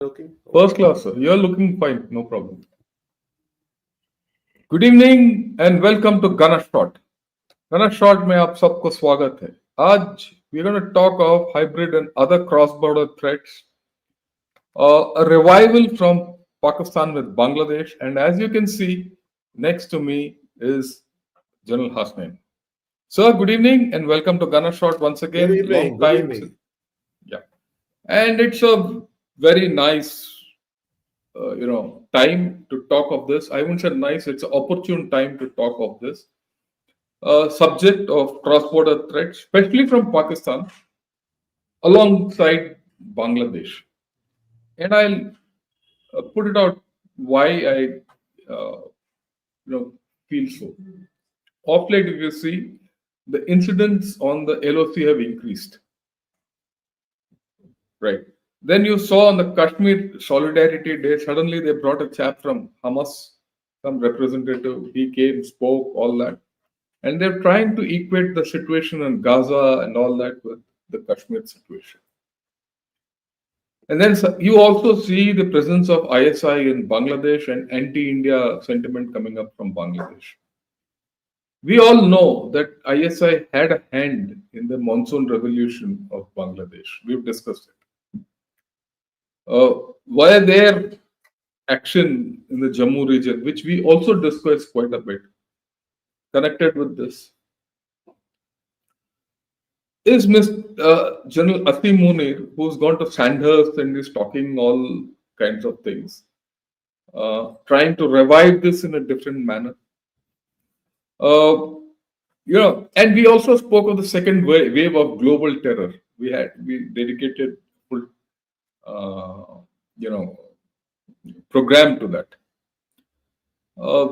Looking First class, sir. You're looking fine. No problem. Good evening and welcome to Gana Shot. Gana Shot में आप सबको स्वागत है. आज we're going to talk of hybrid and other cross-border threats. A revival from Pakistan with Bangladesh, and as you can see, next to me is General Hasnain. Sir, good evening and welcome to Gana Shot once good again. evening. Long Good time. evening. Yeah, and it's a very nice time to talk of this. I wouldn't say nice, it's an opportune time to talk of this subject of cross-border threats, especially from Pakistan alongside Bangladesh. And I'll put it out why I feel so. Of late, if you see, the incidents on the LOC have increased. Right. Then you saw on the Kashmir Solidarity Day, suddenly they brought a chap from Hamas, some representative. He came, spoke, all that. And they're trying to equate the situation in Gaza and all that with the Kashmir situation. And then you also see the presence of ISI in Bangladesh and anti-India sentiment coming up from Bangladesh. We all know that ISI had a hand in the monsoon revolution of Bangladesh. We've discussed it. Via their action in the Jammu region, which we also discussed quite a bit, connected with this, is General Asim Munir, who's gone to Sandhurst and is talking all kinds of things, trying to revive this in a different manner. And we also spoke of the second wave of global terror. We dedicated full, program to that.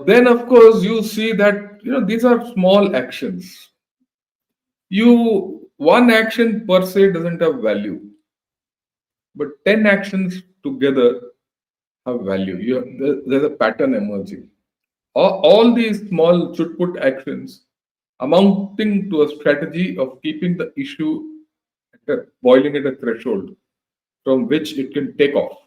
Then, of course, you see that these are small actions. One action per se doesn't have value, but 10 actions together have value. There's a pattern emerging. All these small should-put actions amounting to a strategy of keeping the issue boiling at a threshold from which it can take off.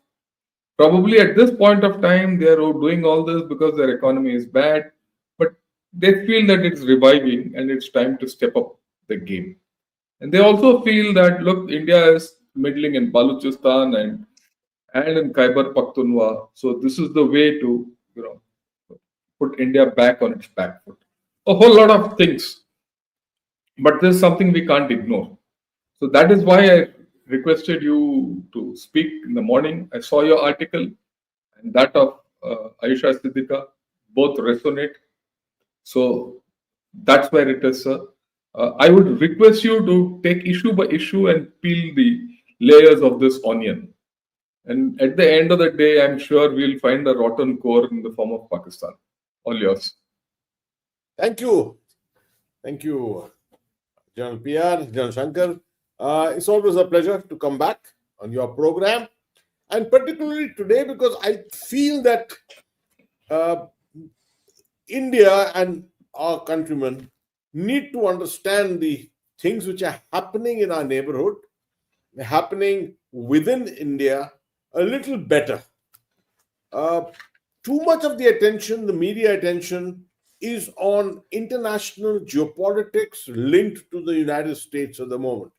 Probably at this point of time, they are doing all this because their economy is bad, but they feel that it's reviving and it's time to step up the game. And they also feel that, look, India is middling in Balochistan and in Khyber Pakhtunkhwa. So this is the way to, put India back on its back foot. A whole lot of things. But there's something we can't ignore. So that is why I requested you to speak in the morning. I saw your article and that of Ayesha Siddiqa. Both resonate. So that's where it is, sir. I would request you to take issue by issue and peel the layers of this onion. And at the end of the day, I'm sure we'll find a rotten core in the form of Pakistan. All yours. Thank you. Thank you, General PR, General Shankar. It's always a pleasure to come back on your program, and particularly today because I feel that India and our countrymen need to understand the things which are happening in our neighborhood, happening within India a little better. Too much of the attention, the media attention, is on international geopolitics linked to the United States at the moment.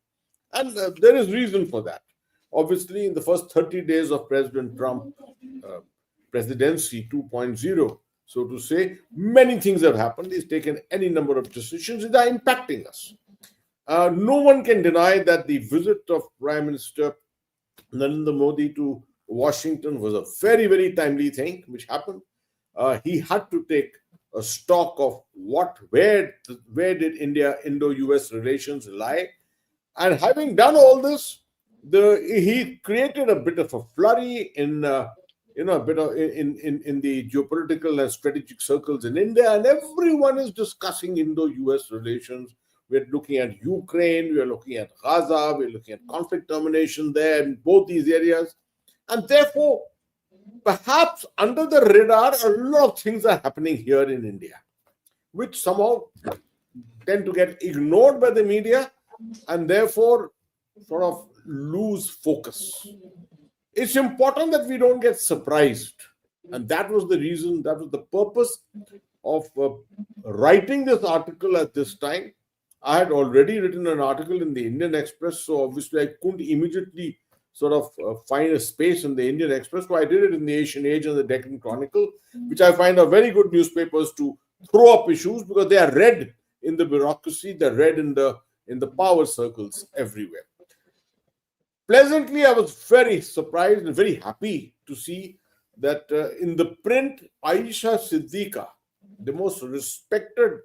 And there is reason for that. Obviously, in the first 30 days of President Trump presidency 2.0, so to say, many things have happened. He's taken any number of decisions that are impacting us. No one can deny that the visit of Prime Minister Narendra Modi to Washington was a very, very timely thing which happened. He had to take a stock of where did Indo-US relations lie. And having done all this, he created a bit of a flurry in the geopolitical and strategic circles in India, and everyone is discussing Indo-US relations. We're looking at Ukraine, we're looking at Gaza, we're looking at conflict termination there in both these areas. And therefore, perhaps under the radar, a lot of things are happening here in India, which somehow tend to get ignored by the media and therefore sort of lose focus. it's important that we don't get surprised. And that was the reason, that was the purpose of writing this article at this time. I had already written an article in the Indian Express, so obviously I couldn't immediately sort of find a space in the Indian Express. So I did it in the Asian Age and the Deccan Chronicle, which I find are very good newspapers to throw up issues because they are read in the bureaucracy, they're read in the power circles everywhere. Pleasantly, I was very surprised and very happy to see that in the print, Aisha Siddiqa, the most respected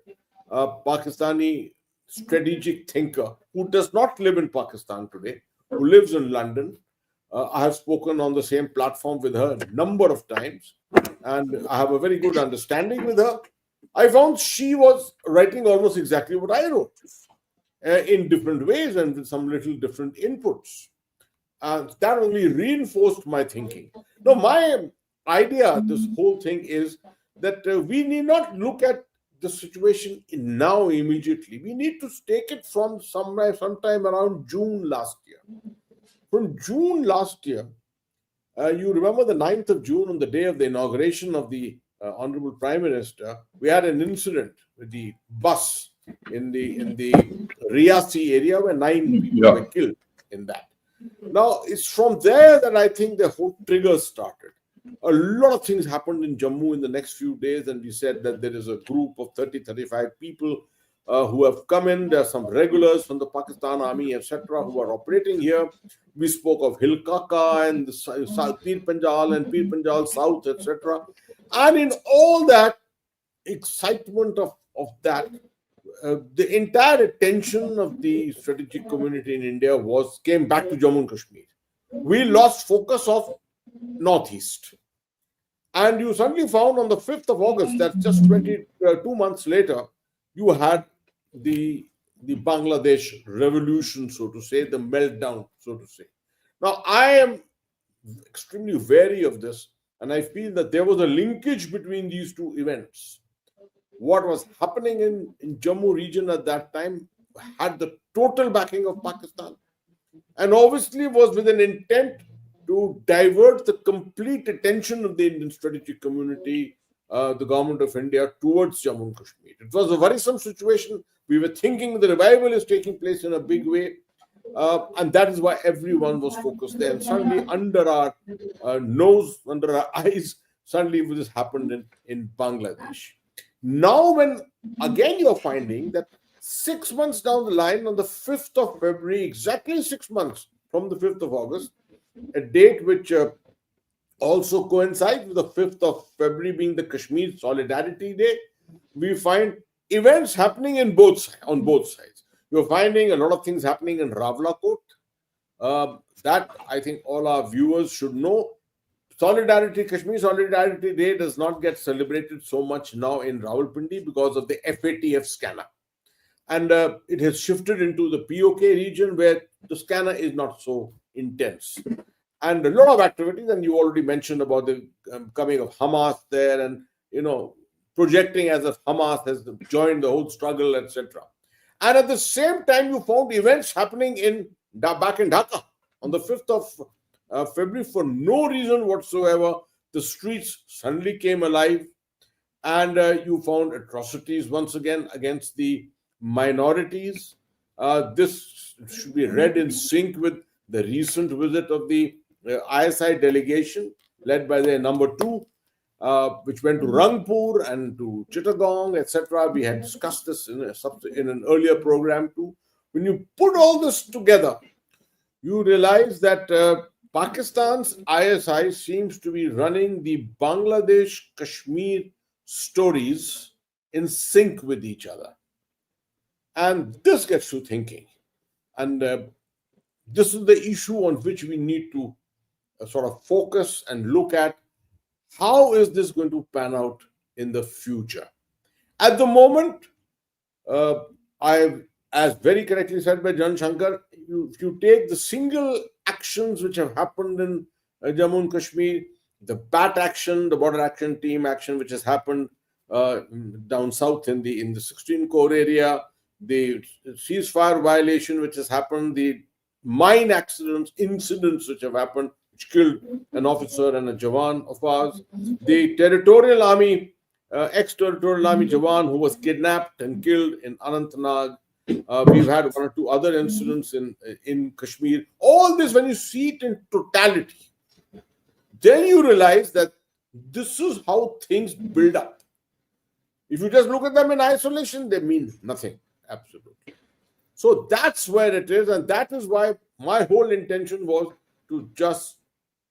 Pakistani strategic thinker who does not live in Pakistan today, who lives in London. I have spoken on the same platform with her a number of times, and I have a very good understanding with her. I found she was writing almost exactly what I wrote in different ways and with some little different inputs. And that only reinforced my thinking. Now, my idea, this whole thing is that we need not look at the situation now immediately. We need to take it from sometime around June last year. From June last year, you remember the 9th of June, on the day of the inauguration of the Honorable Prime Minister, we had an incident with the bus in the Riyasi area where 9 people were killed in that. Now, it's from there that I think the whole trigger started. A lot of things happened in Jammu in the next few days, and we said that there is a group of 35 people who have come in. There are some regulars from the Pakistan Army, etc., who are operating here. We spoke of Hill Kaka and the Pir Panjal and Pir Panjal South, etc. And in all that excitement of that, the entire attention of the strategic community in India came back to Jammu and Kashmir. We lost focus of Northeast. And you suddenly found on the 5th of August, that's just 2 months later, you had the Bangladesh revolution, so to say, the meltdown, so to say. Now, I am extremely wary of this, and I feel that there was a linkage between these two events. What was happening in Jammu region at that time had the total backing of Pakistan, and obviously was with an intent to divert the complete attention of the Indian strategic community, the government of India, towards Jammu and Kashmir. It was a worrisome situation. We were thinking the revival is taking place in a big way, and that is why everyone was focused there. And suddenly, under our nose, under our eyes, suddenly this happened in Bangladesh. Now, when again you're finding that 6 months down the line, on the 5th of February, exactly 6 months from the 5th of August, a date which also coincides with the 5th of February being the Kashmir Solidarity Day, we find events happening on both sides. You're finding a lot of things happening in Rawalakot. That I think all our viewers should know. Kashmir Solidarity Day does not get celebrated so much now in Rawalpindi because of the FATF scanner. And it has shifted into the POK region where the scanner is not so intense. And a lot of activities, and you already mentioned about the coming of Hamas there and, projecting as if Hamas has joined the whole struggle, etc. And at the same time, you found events happening back in Dhaka on the 5th of February. For no reason whatsoever, the streets suddenly came alive, and you found atrocities once again against the minorities. This should be read in sync with the recent visit of the ISI delegation led by their number 2, which went to Rangpur and to Chittagong, etc. We had discussed this in an earlier program too. When you put all this together, you realize that Pakistan's ISI seems to be running the Bangladesh Kashmir stories in sync with each other. And this gets you thinking. And this is the issue on which we need to sort of focus and look at. How is this going to pan out in the future? At the moment, as very correctly said by Jan Shankar, if you take the single actions which have happened in Jammu and Kashmir, the BAT action, the Border Action Team action, which has happened down south in the 16 core area, the ceasefire violation which has happened, the mine incidents which have happened which killed an officer and a Jawan of ours. The territorial army, ex-territorial army Jawan who was kidnapped and killed in Anantnag. We've had one or two other incidents in Kashmir. All this, when you see it in totality, then you realize that this is how things build up. If you just look at them in isolation, they mean nothing. Absolutely. So that's where it is, and that is why my whole intention was to just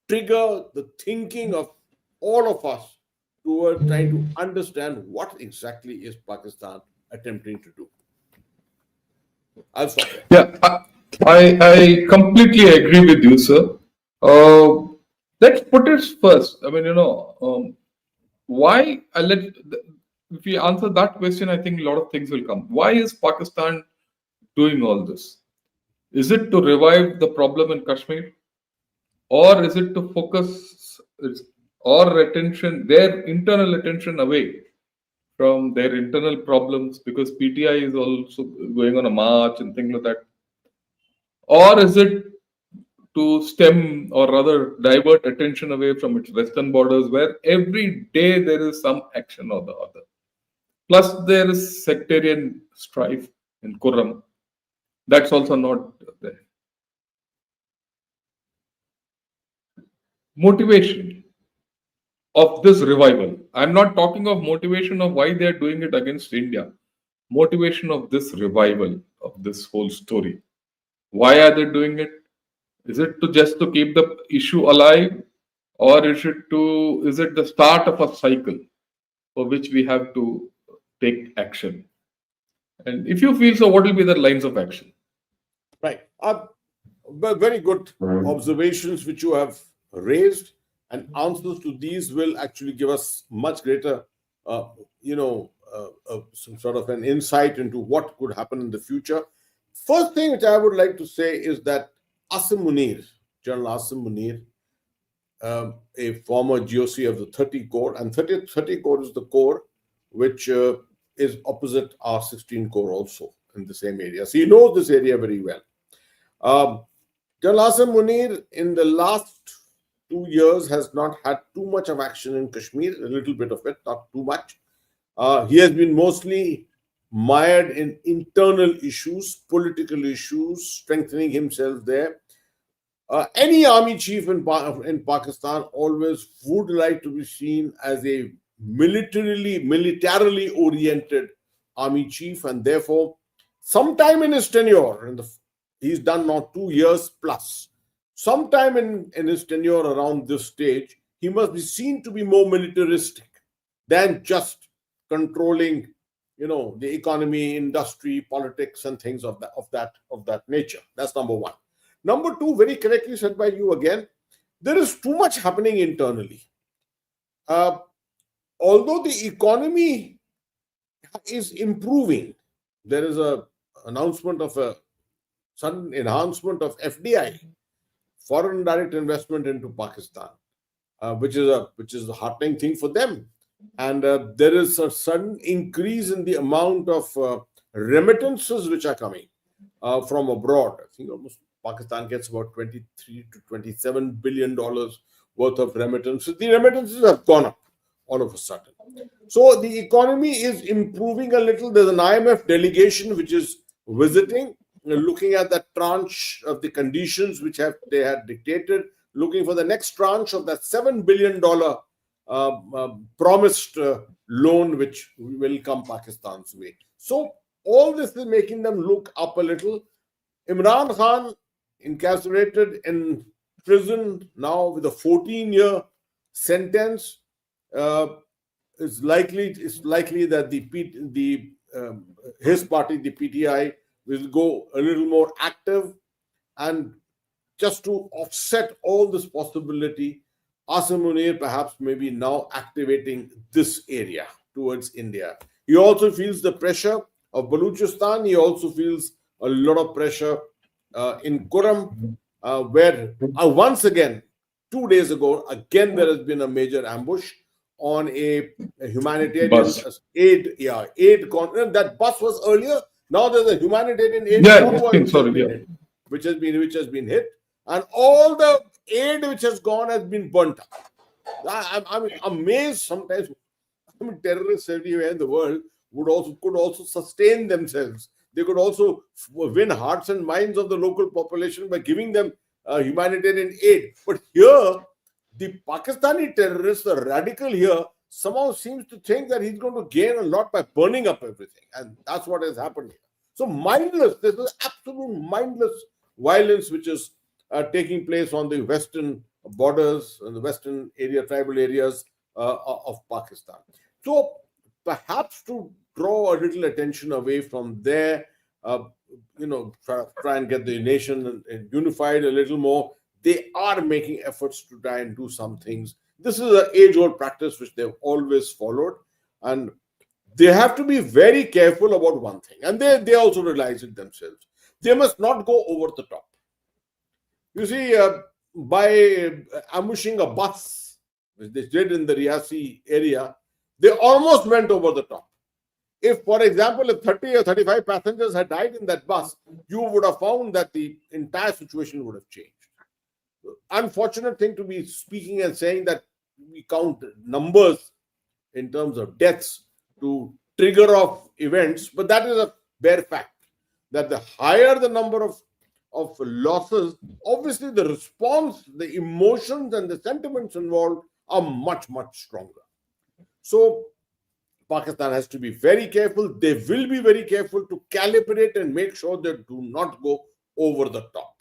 trigger the thinking of all of us toward trying to understand what exactly is Pakistan attempting to do. I'll stop there. Yeah, I completely agree with you, sir. Uh, let's put it first. I mean, why? If we answer that question, I think a lot of things will come. Why is Pakistan doing all this? Is it to revive the problem in Kashmir, or is it to focus their internal attention away from their internal problems, because PTI is also going on a march and things like that? Or is it to stem or rather divert attention away from its western borders, where every day there is some action or the other? Plus, there is sectarian strife in Kurram. That's also not there. Motivation of this revival. I'm not talking of motivation of why they are doing it against India. Motivation of this revival of this whole story. Why are they doing it? Is it to just to keep the issue alive, or is it the start of a cycle for which we have to take action? And if you feel so, what will be the lines of action? Right. Very good observations which you have raised, and answers to these will actually give us much greater, some sort of an insight into what could happen in the future. First thing which I would like to say is that Asim Munir, General Asim Munir, a former GOC of the 30 Corps, and 30 Corps is the corps which is opposite our 16 Corps also in the same area. So he knows this area very well. General Asim Munir in the last 2 years has not had too much of action in Kashmir, a little bit of it, not too much. He has been mostly mired in internal issues, political issues, strengthening himself there. Any army chief in Pakistan always would like to be seen as a militarily oriented army chief, and therefore, sometime in his tenure, he's done now 2 years plus. Sometime in his tenure around this stage, he must be seen to be more militaristic than just controlling, the economy, industry, politics, and things of that nature. That's number one. Number two, very correctly said by you again, there is too much happening internally. Although the economy is improving, there is a announcement of a sudden enhancement of FDI, foreign direct investment into Pakistan, which is a heartening thing for them. And there is a sudden increase in the amount of remittances which are coming from abroad. I think almost Pakistan gets about $23 to $27 billion worth of remittances. The remittances have gone up all of a sudden. So the economy is improving a little. There's an IMF delegation which is visiting, looking at that tranche of the conditions which they had dictated, looking for the next tranche of that $7 billion promised loan which will come Pakistan's way. So all this is making them look up a little. Imran Khan, incarcerated in prison now with a 14-year sentence, it's likely that his party, the PTI, will go a little more active, and just to offset all this possibility, Asim Munir perhaps maybe now activating this area towards India. He also feels the pressure of Balochistan. He also feels a lot of pressure in Kurram, where once again, 2 days ago, again there has been a major ambush on a humanitarian aid. That bus was earlier. Now there's a humanitarian aid Sorry, which has been hit, and all the aid which has gone has been burnt up. I'm amazed sometimes. I mean, terrorists everywhere in the world could also sustain themselves. They could also win hearts and minds of the local population by giving them humanitarian aid. But here, the Pakistani terrorist, the radical here, somehow seems to think that he's going to gain a lot by burning up everything, and that's what has happened here. So mindless. This is absolute mindless violence which is taking place on the western borders and the western area, tribal areas of Pakistan. So perhaps to draw a little attention away from there, uh, try and get the nation unified a little more. They are making efforts to try and do some things. This is an age-old practice which they've always followed, and they have to be very careful about one thing, and they also realize it themselves. They must not go over the top. You see, by ambushing a bus, which they did in the Riyasi area, they almost went over the top. If, for example, if 30 or 35 passengers had died in that bus, you would have found that the entire situation would have changed. Unfortunate thing to be speaking and saying that we count numbers in terms of deaths to trigger off events, but that is a bare fact that the higher the number of losses, obviously the response, the emotions, and the sentiments involved are much, much stronger. So Pakistan has to be very careful. They will be very careful to calibrate and make sure they do not go over the top.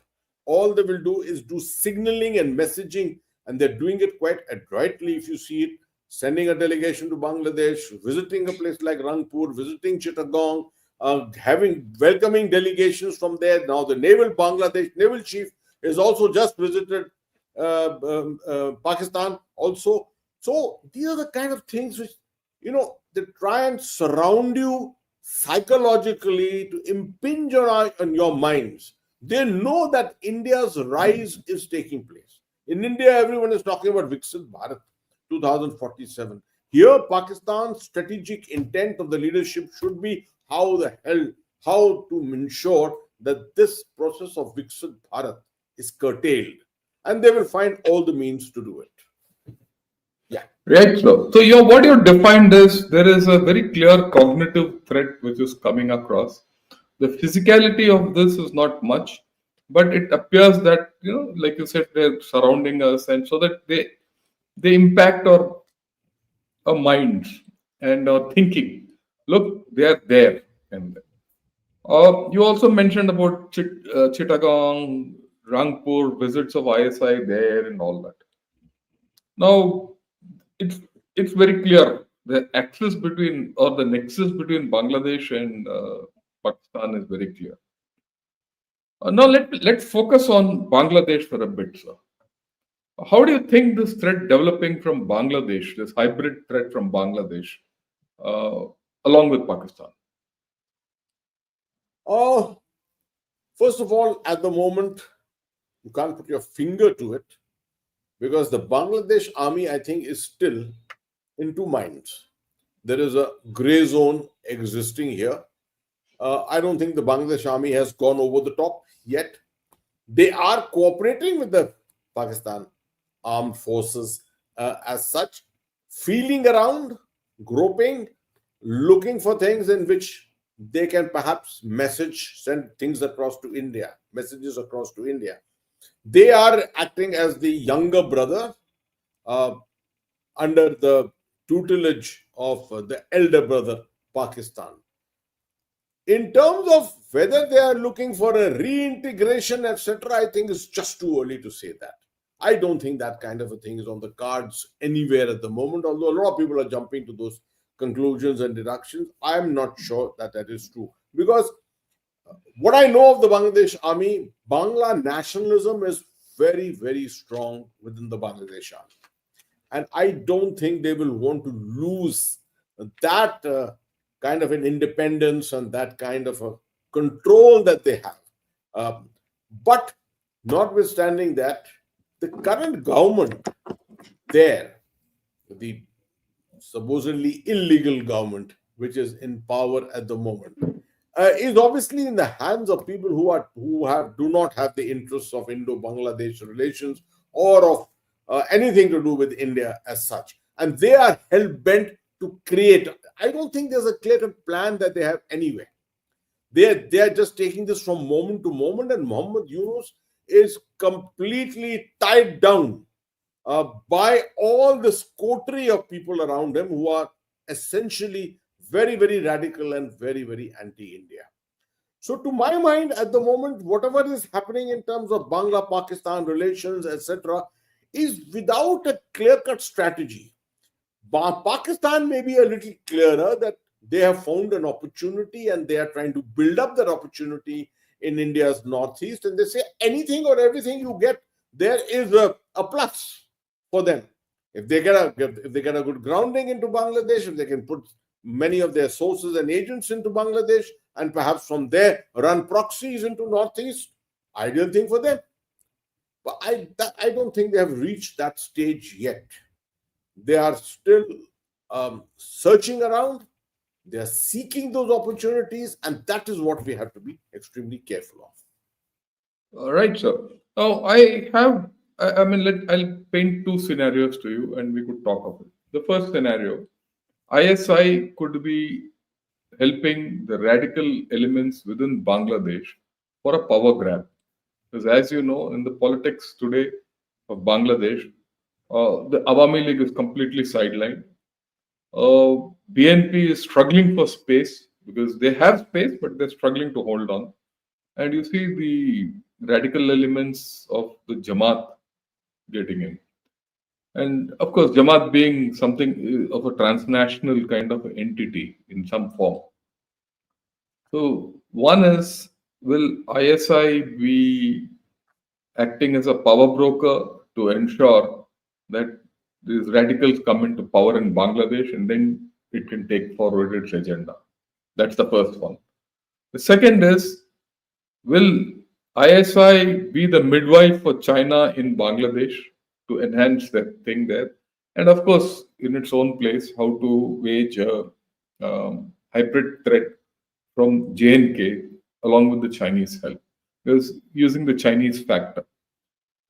All they will do is do signaling and messaging, and they're doing it quite adroitly. If you see it, sending a delegation to Bangladesh, visiting a place like Rangpur, visiting Chittagong, welcoming delegations from there. Now the Bangladesh naval chief has also just visited Pakistan also. So these are the kind of things which, they try and surround you psychologically to impinge on your minds. They know that India's rise is taking place. In India, everyone is talking about Viksit Bharat 2047. Here, Pakistan's strategic intent of the leadership should be how to ensure that this process of Viksit Bharat is curtailed. And they will find all the means to do it. Yeah. Right. So what you defined is there is a very clear cognitive threat which is coming across. The physicality of this is not much, but it appears that, like you said, they're surrounding us, and so that they impact our minds and our thinking. Look, they are there. And you also mentioned about Chittagong, Rangpur, visits of ISI there, and all that. Now, it's it's very clear the axis between, or the nexus between Bangladesh and Pakistan is very clear. Now let's focus on Bangladesh for a bit, sir. How do you think this threat developing from Bangladesh, this hybrid threat from Bangladesh, uh, along with Pakistan? Oh, first of all, at the moment, you can't put your finger to it because the Bangladesh army, I think, is still in two minds. There is a gray zone existing here. I don't think the Bangladesh army has gone over the top yet. They are cooperating with the Pakistan armed forces as such, feeling around, groping, looking for things in which they can perhaps send things across to India, messages across to India. They are acting as the younger brother uh, under the tutelage of the elder brother, Pakistan. In terms of whether they are looking for a reintegration, etc., I think it's just too early to say that. I don't think that kind of a thing is on the cards anywhere at the moment, although a lot of people are jumping to those conclusions and deductions. I'm not sure that that is true. Because what I know of the Bangladesh army, Bangla nationalism is very, very strong within the Bangladesh army. And I don't think they will want to lose that kind of an independence and that kind of a control that they have. But notwithstanding that, the current government there, the supposedly illegal government, which is in power at the moment, is obviously in the hands of people who do not have the interests of Indo-Bangladesh relations or of anything to do with India as such. And they are hell bent to create. I don't think there's a clear plan that they have anywhere. They are just taking this from moment to moment, and Muhammad Yunus is completely tied down by all this coterie of people around him who are essentially very, very radical and very, very anti-India. So, to my mind, at the moment, whatever is happening in terms of Bangla-Pakistan relations, etc., is without a clear-cut strategy. Pakistan may be a little clearer that they have found an opportunity and they are trying to build up that opportunity in India's northeast. And they say anything or everything you get, there is a plus for them. If they get a good grounding into Bangladesh, if they can put many of their sources and agents into Bangladesh, and perhaps from there run proxies into northeast, ideal thing for them. But I don't think they have reached that stage yet. They are still searching around. They are seeking those opportunities, and that is what we have to be extremely careful of. All right, sir. Now, I have, I mean, I'll paint two scenarios to you and we could talk of it. The first scenario, ISI could be helping the radical elements within Bangladesh for a power grab. Because as you know, in the politics today of Bangladesh, the Awami League is completely sidelined. BNP is struggling for space because they have space, but they're struggling to hold on. And you see the radical elements of the Jamaat getting in. And of course, Jamaat being something of a transnational kind of entity in some form. So, one is, will ISI be acting as a power broker to ensure that these radicals come into power in Bangladesh and then it can take forward its agenda? That's the first one. The second is, will ISI be the midwife for China in Bangladesh to enhance that thing there? And of course, in its own place, how to wage a hybrid threat from J&K along with the Chinese help. Because using the Chinese factor.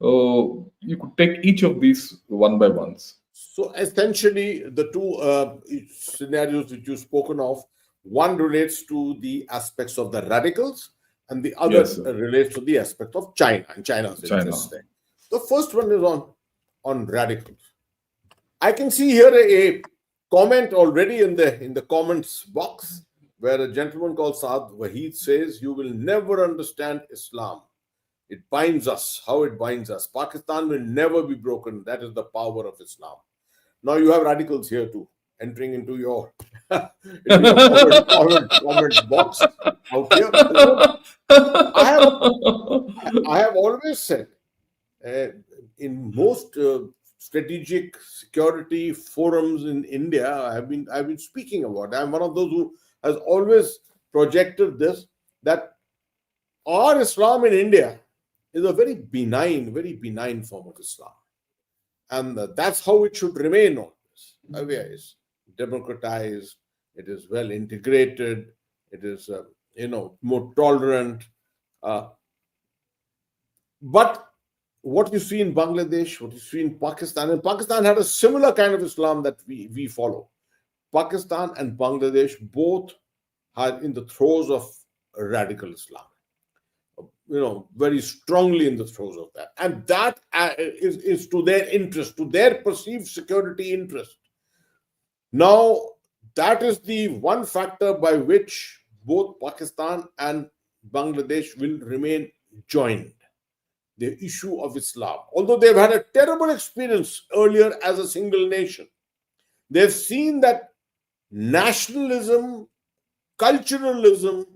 So you could take each of these one by ones. So essentially, the two scenarios that you've spoken of, one relates to the aspects of the radicals, and the other Yes, sir. relates to the aspect of China and China's China. interests there. The first one is on radicals. I can see here a comment already in the comments box where a gentleman called Saad Wahid says, "You will never understand Islam. It binds us, how it binds us. Pakistan will never be broken. That is the power of Islam." Now you have radicals here too, entering into your, comment box out here. I have always said, in most strategic security forums in India, I've been speaking about. I'm one of those who has always projected this, that our Islam in India is a very benign form of Islam. And that's how it should remain always. It's democratized, it is well integrated, it is, more tolerant. But what you see in Bangladesh, what you see in Pakistan, and Pakistan had a similar kind of Islam that we follow. Pakistan and Bangladesh both are in the throes of radical Islam. Very strongly in the throes of that. And that is to their interest, to their perceived security interest. Now, that is the one factor by which both Pakistan and Bangladesh will remain joined. The issue of Islam. Although they've had a terrible experience earlier as a single nation, they've seen that nationalism, culturalism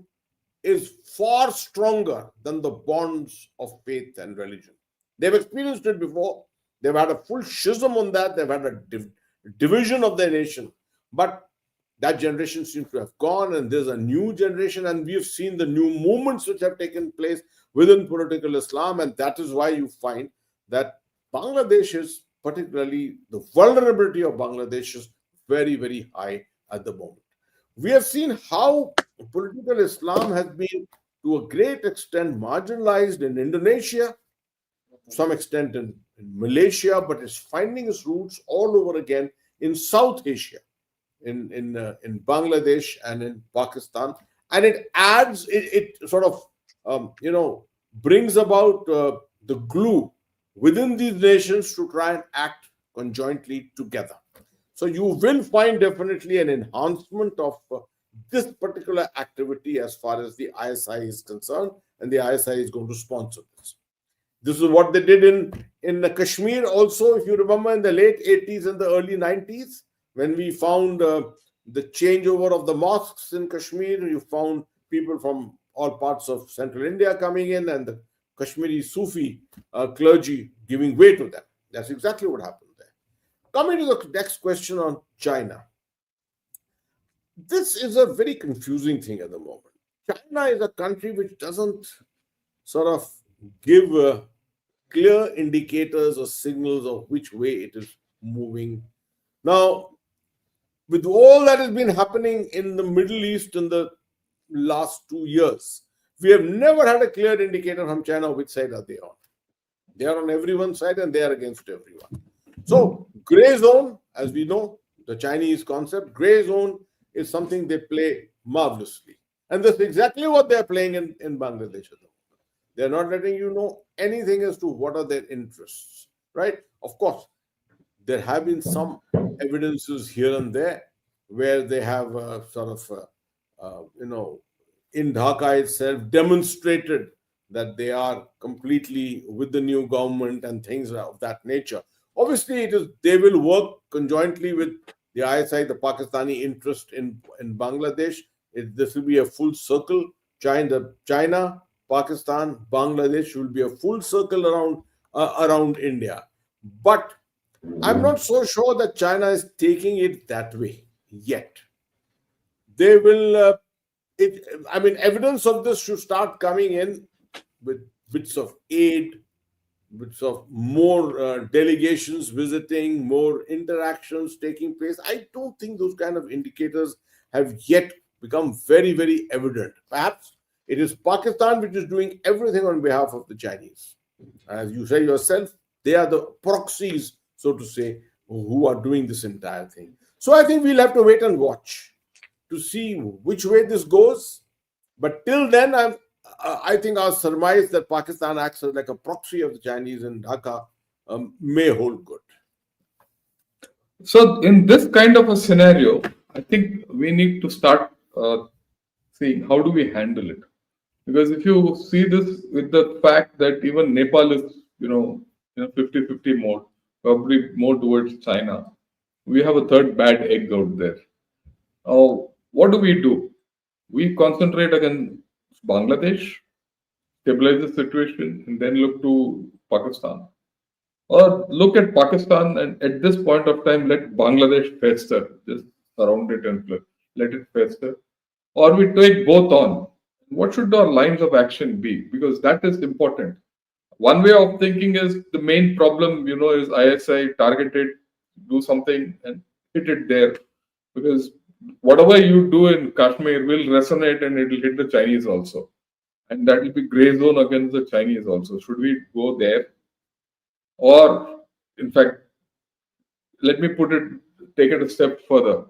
is far stronger than the bonds of faith and religion. They've experienced it before. They've had a full schism on that. They've had a division of their nation. But that generation seems to have gone, and there's a new generation, and we've seen the new movements which have taken place within political Islam, and that is why you find that Bangladesh is, particularly the vulnerability of Bangladesh, is very, very high at the moment. We have seen how political Islam has been to a great extent marginalized in Indonesia. some extent in Malaysia, but it's finding its roots all over again in South Asia, in Bangladesh and in Pakistan, and it adds it sort of brings about the glue within these nations to try and act conjointly together. So you will find definitely an enhancement of this particular activity as far as the ISI is concerned, and the ISI is going to sponsor this. This is what they did in Kashmir also, if you remember, in the late 80s and the early 90s, when we found the changeover of the mosques in Kashmir. You found people from all parts of central India coming in, and the Kashmiri Sufi clergy giving way to them. That's exactly what happened there. Coming to the next question on China. This is a very confusing thing at the moment. China is a country which doesn't sort of give clear indicators or signals of which way it is moving. Now, with all that has been happening in the Middle East in the last 2 years, we have never had a clear indicator from China which side are they on. They are on everyone's side and they are against everyone. So, gray zone, as we know, the Chinese concept, gray zone is something they play marvelously. And that's exactly what they're playing in Bangladesh. They're not letting you know anything as to what are their interests, right? Of course, there have been some evidences here and there where they have in Dhaka itself demonstrated that they are completely with the new government and things of that nature. Obviously, they will work conjointly with the ISI, the Pakistani interest in Bangladesh. This will be a full circle. China, Pakistan, Bangladesh will be a full circle around India. But I'm not so sure that China is taking it that way yet. They will. Evidence of this should start coming in with bits of aid, bits of more delegations visiting, more interactions taking place. I don't think those kind of indicators have yet become very, very evident. Perhaps it is Pakistan which is doing everything on behalf of the Chinese. As you say yourself, they are the proxies, so to say, who are doing this entire thing. So I think we'll have to wait and watch to see which way this goes. But till then, I think our surmise that Pakistan acts as like a proxy of the Chinese in Dhaka may hold good. So, in this kind of a scenario, I think we need to start seeing how do we handle it. Because if you see this with the fact that even Nepal is, 50-50 mode, probably more towards China, we have a third bad egg out there. What do? We concentrate against Bangladesh, stabilize the situation, and then look to Pakistan. Or look at Pakistan and at this point of time, let Bangladesh fester, just surround it and let it fester. Or we take both on. What should our lines of action be? Because that is important. One way of thinking is the main problem, is ISI targeted, do something and hit it there. Because whatever you do in Kashmir will resonate and it will hit the Chinese also. And that will be gray zone against the Chinese also. Should we go there? Or, in fact, let me take it a step further.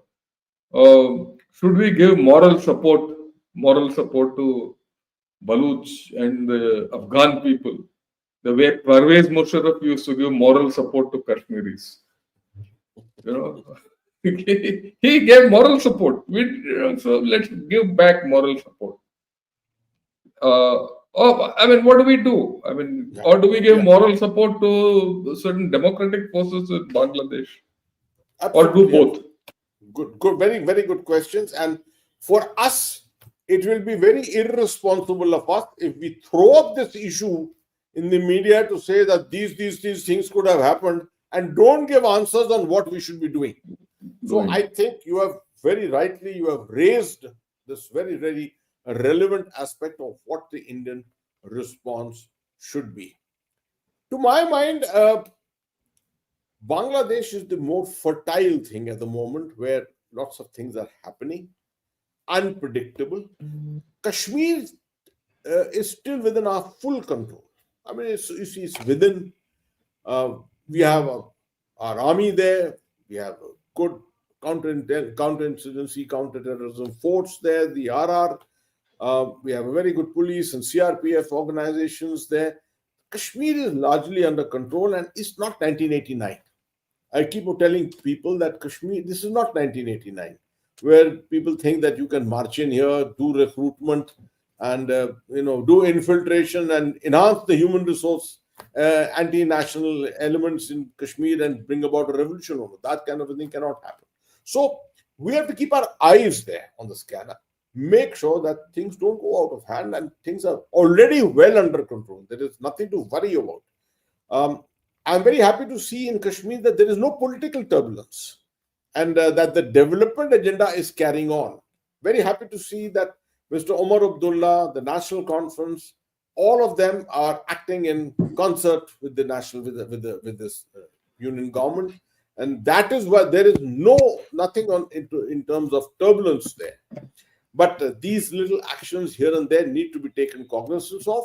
Should we give moral support to Baluch and the Afghan people, the way Parvez Musharraf used to give moral support to Kashmiris? He gave moral support. So let's give back moral support. What do we do? Or do we give moral support to certain democratic forces in Bangladesh? Absolutely. Or do both? Good, very, very good questions. And for us, it will be very irresponsible of us if we throw up this issue in the media to say that these things could have happened and don't give answers on what we should be doing. So I think you have very rightly, you have raised this very, very relevant aspect of what the Indian response should be. To my mind, Bangladesh is the more fertile thing at the moment where lots of things are happening, unpredictable. Kashmir is still within our full control. I mean, you see, it's within. Uh, we have our army there. We have a good counterinsurgency, counterterrorism force there. The RR. We have a very good police and CRPF organizations there. Kashmir is largely under control, and it's not 1989. I keep telling people that Kashmir, this is not 1989, where people think that you can march in here, do recruitment, and do infiltration and enhance the human resource anti-national elements in Kashmir and bring about a revolution over. That kind of a thing cannot happen. So we have to keep our eyes there on the scanner, make sure that things don't go out of hand and things are already well under control. There is nothing to worry about. Um, I'm very happy to see in Kashmir that there is no political turbulence and that the development agenda is carrying on. Very happy to see that Mr. Omar Abdullah, the National Conference, all of them are acting in concert with the national with this union government, and that is why there is nothing on in terms of turbulence there. But these little actions here and there need to be taken cognizance of,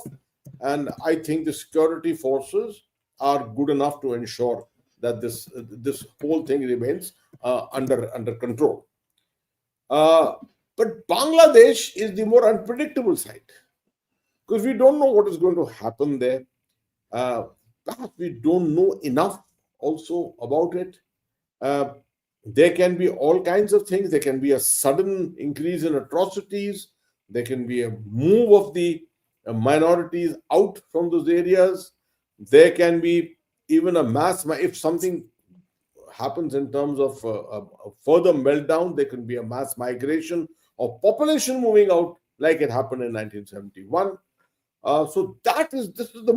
and I think the security forces are good enough to ensure that this whole thing remains under control. Uh, but Bangladesh is the more unpredictable side because we don't know what is going to happen there. Perhaps we don't know enough also about it. Uh, there can be all kinds of things. There can be a sudden increase in atrocities. There can be a move of the minorities out from those areas. There can be even a if something happens in terms of a further meltdown, there can be a mass migration of population moving out like it happened in 1971. So this is the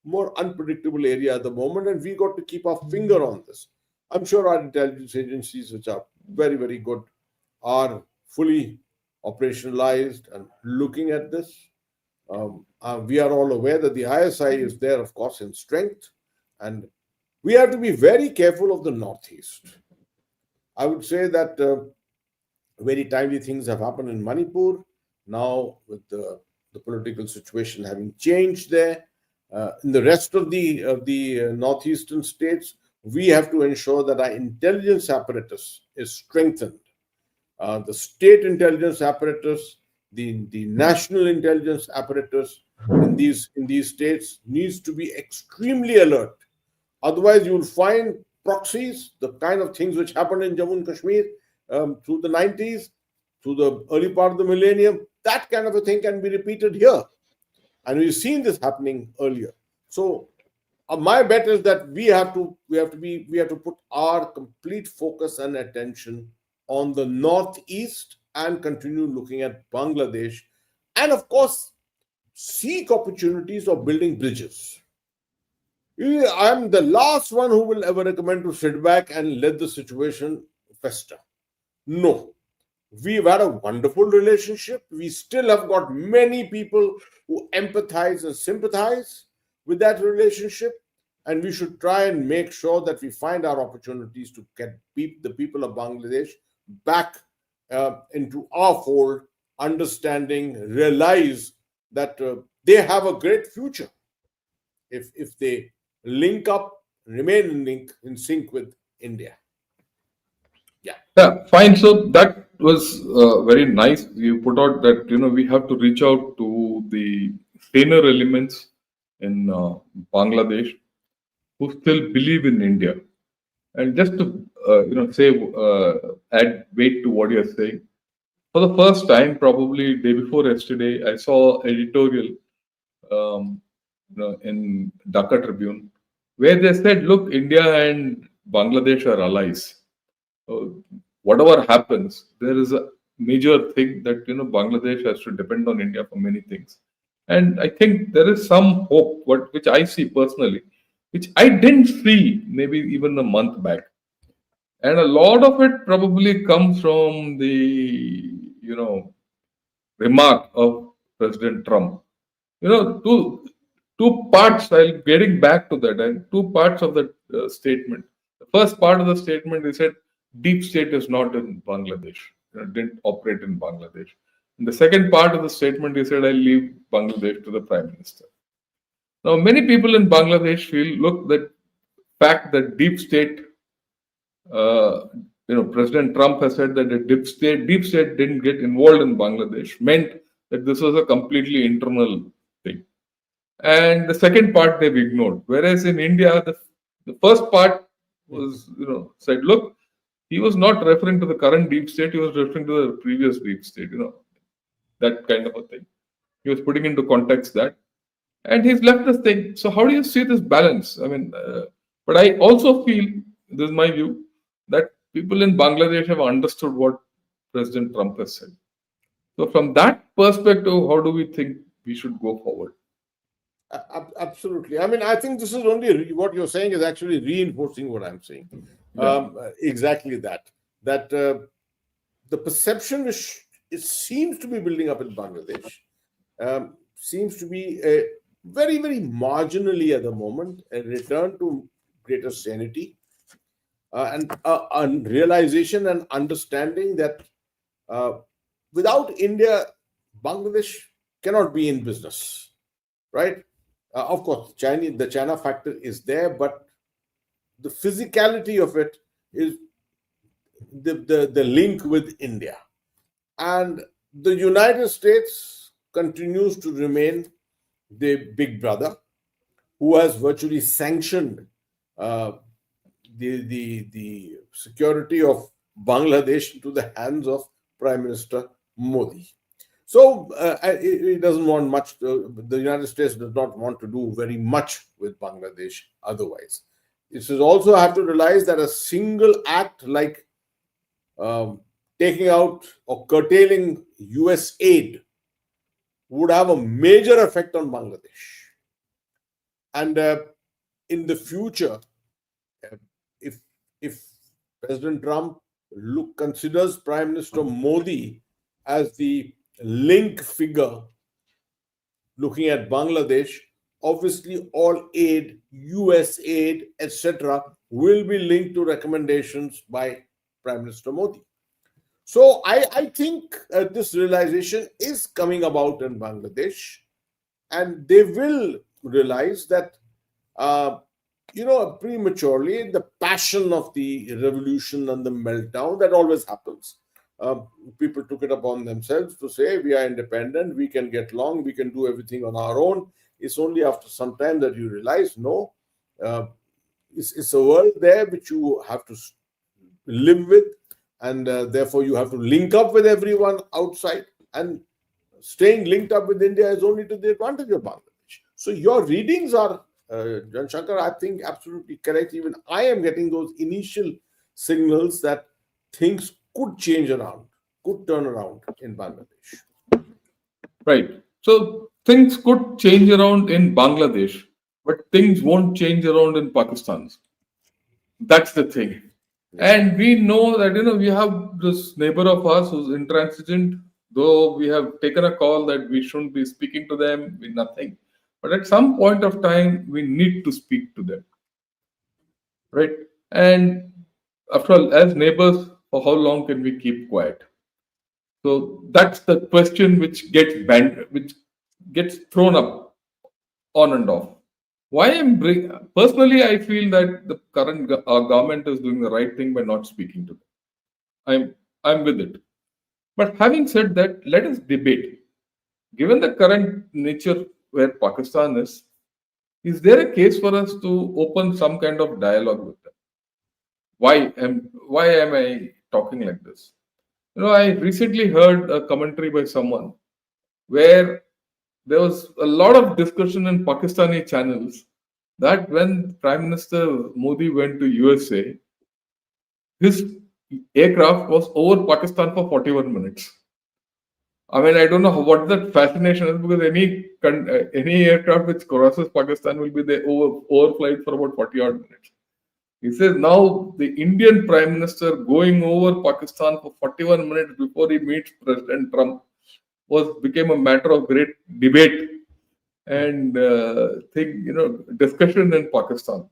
more unpredictable area at the moment, and we got to keep our finger on this. I'm sure our intelligence agencies, which are very, very good, are fully operationalized and looking at this. We are all aware that the ISI is there, of course, in strength, and we have to be very careful of the Northeast. I would say that very timely things have happened in Manipur. Now, with the political situation having changed there, in the rest of the northeastern states, we have to ensure that our intelligence apparatus is strengthened. The state intelligence apparatus, the national intelligence apparatus in these states needs to be extremely alert. Otherwise, you will find proxies, the kind of things which happened in Jammu and Kashmir through the 90s, through the early part of the millennium. That kind of a thing can be repeated here, and we've seen this happening earlier. So my bet is that we have to put our complete focus and attention on the northeast and continue looking at Bangladesh, and of course seek opportunities of building bridges. I'm the last one who will ever recommend to sit back and let the situation fester. No, we've had a wonderful relationship. We still have got many people who empathize and sympathize with that relationship. And we should try and make sure that we find our opportunities to get the people of Bangladesh back into our fold, understanding, realize that they have a great future if they link up, remain in sync with India. Yeah. Yeah, fine. So that was very nice. You put out that we have to reach out to the saner elements in Bangladesh who still believe in India. And just to say add weight to what you're saying. For the first time, probably day before yesterday, I saw editorial in Dhaka Tribune where they said, "Look, India and Bangladesh are allies. Whatever happens, there is a major thing that Bangladesh has to depend on India for many things." And I think there is some hope, which I see personally, which I didn't see maybe even a month back. And a lot of it probably comes from the remark of President Trump. Two parts. I'll getting back to that, and two parts of the statement. The first part of the statement, he said, "Deep state is not in Bangladesh. Didn't operate in Bangladesh." And the second part of the statement, he said, "I leave Bangladesh to the Prime Minister." Now, many people in Bangladesh feel, look, the fact that deep state, uh, President Trump has said that the deep state didn't get involved in Bangladesh meant that this was a completely internal thing. And the second part they've ignored. Whereas in India, the first part was, said, look, he was not referring to the current deep state, he was referring to the previous deep state, that kind of a thing. He was putting into context that. And he's left this thing. So, how do you see this balance? I mean, but I also feel, this is my view, that people in Bangladesh have understood what President Trump has said. So, from that perspective, how do we think we should go forward? Absolutely. I mean, I think this is only what you're saying is actually reinforcing what I'm saying. Yeah. Exactly that. That the perception which it seems to be building up in Bangladesh seems to be very, very marginally at the moment a return to greater sanity and a realization and understanding that without India, Bangladesh cannot be in business, right? Of course, the China factor is there, but the physicality of it is the link with India. And the United States continues to remain the big brother who has virtually sanctioned the security of Bangladesh into the hands of Prime Minister Modi. So it doesn't want much. The United States does not want to do very much with Bangladesh otherwise. This is also have to realize that a single act like taking out or curtailing US aid would have a major effect on Bangladesh. And in the future, if President Trump considers Prime Minister Modi as the link figure looking at Bangladesh, obviously all aid, US aid, etc., will be linked to recommendations by Prime Minister Modi. So I think this realization is coming about in Bangladesh, and they will realize that, prematurely, the passion of the revolution and the meltdown that always happens. People took it upon themselves to say, we are independent, we can get along, we can do everything on our own. It's only after some time that you realize, no, it's a world there which you have to live with, and therefore you have to link up with everyone outside, and staying linked up with India is only to the advantage of Bangladesh. So your readings are, Jan Shankar, I think absolutely correct. Even I am getting those initial signals that things could change around, could turn around in Bangladesh. Right. So things could change around in Bangladesh, but things won't change around in Pakistan. That's the thing. And we know that, we have this neighbor of ours who's intransigent, though we have taken a call that we shouldn't be speaking to them with nothing. But at some point of time, we need to speak to them. Right? And after all, as neighbors, for how long can we keep quiet? So that's the question which gets thrown up on and off. Personally, I feel that the current government is doing the right thing by not speaking to them. I'm with it. But having said that, let us debate. Given the current nature where Pakistan is there a case for us to open some kind of dialogue with them? Why am I talking like this? I recently heard a commentary by someone where there was a lot of discussion in Pakistani channels that when Prime Minister Modi went to USA, his aircraft was over Pakistan for 41 minutes. I mean, I don't know what that fascination is, because any aircraft which crosses Pakistan will be the overflight for about 40 odd minutes. He says now the Indian Prime Minister going over Pakistan for 41 minutes before he meets President Trump became a matter of great debate and discussion in Pakistan.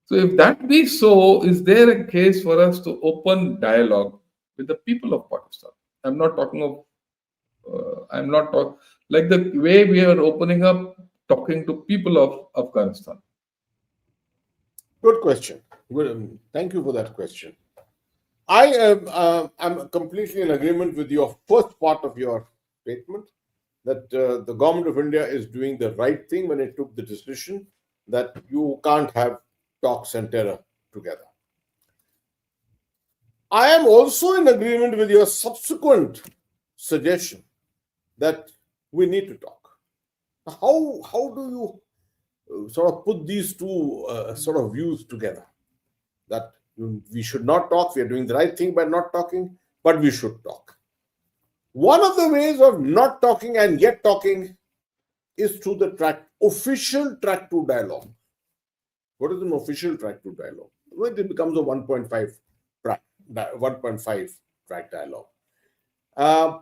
So if that be so, is there a case for us to open dialogue with the people of Pakistan? I'm not talking of, like the way we are opening up talking to people of Afghanistan? Good question. Well, thank you for that question. I am completely in agreement with your first part of your statement that the government of India is doing the right thing when it took the decision that you can't have talks and terror together. I am also in agreement with your subsequent suggestion that we need to talk. How do you sort of put these two sort of views together? That we should not talk, we are doing the right thing by not talking, but we should talk. One of the ways of not talking and yet talking is through the official track to dialogue. What is an official track to dialogue? Well, it becomes a 1.5 track dialogue. Uh,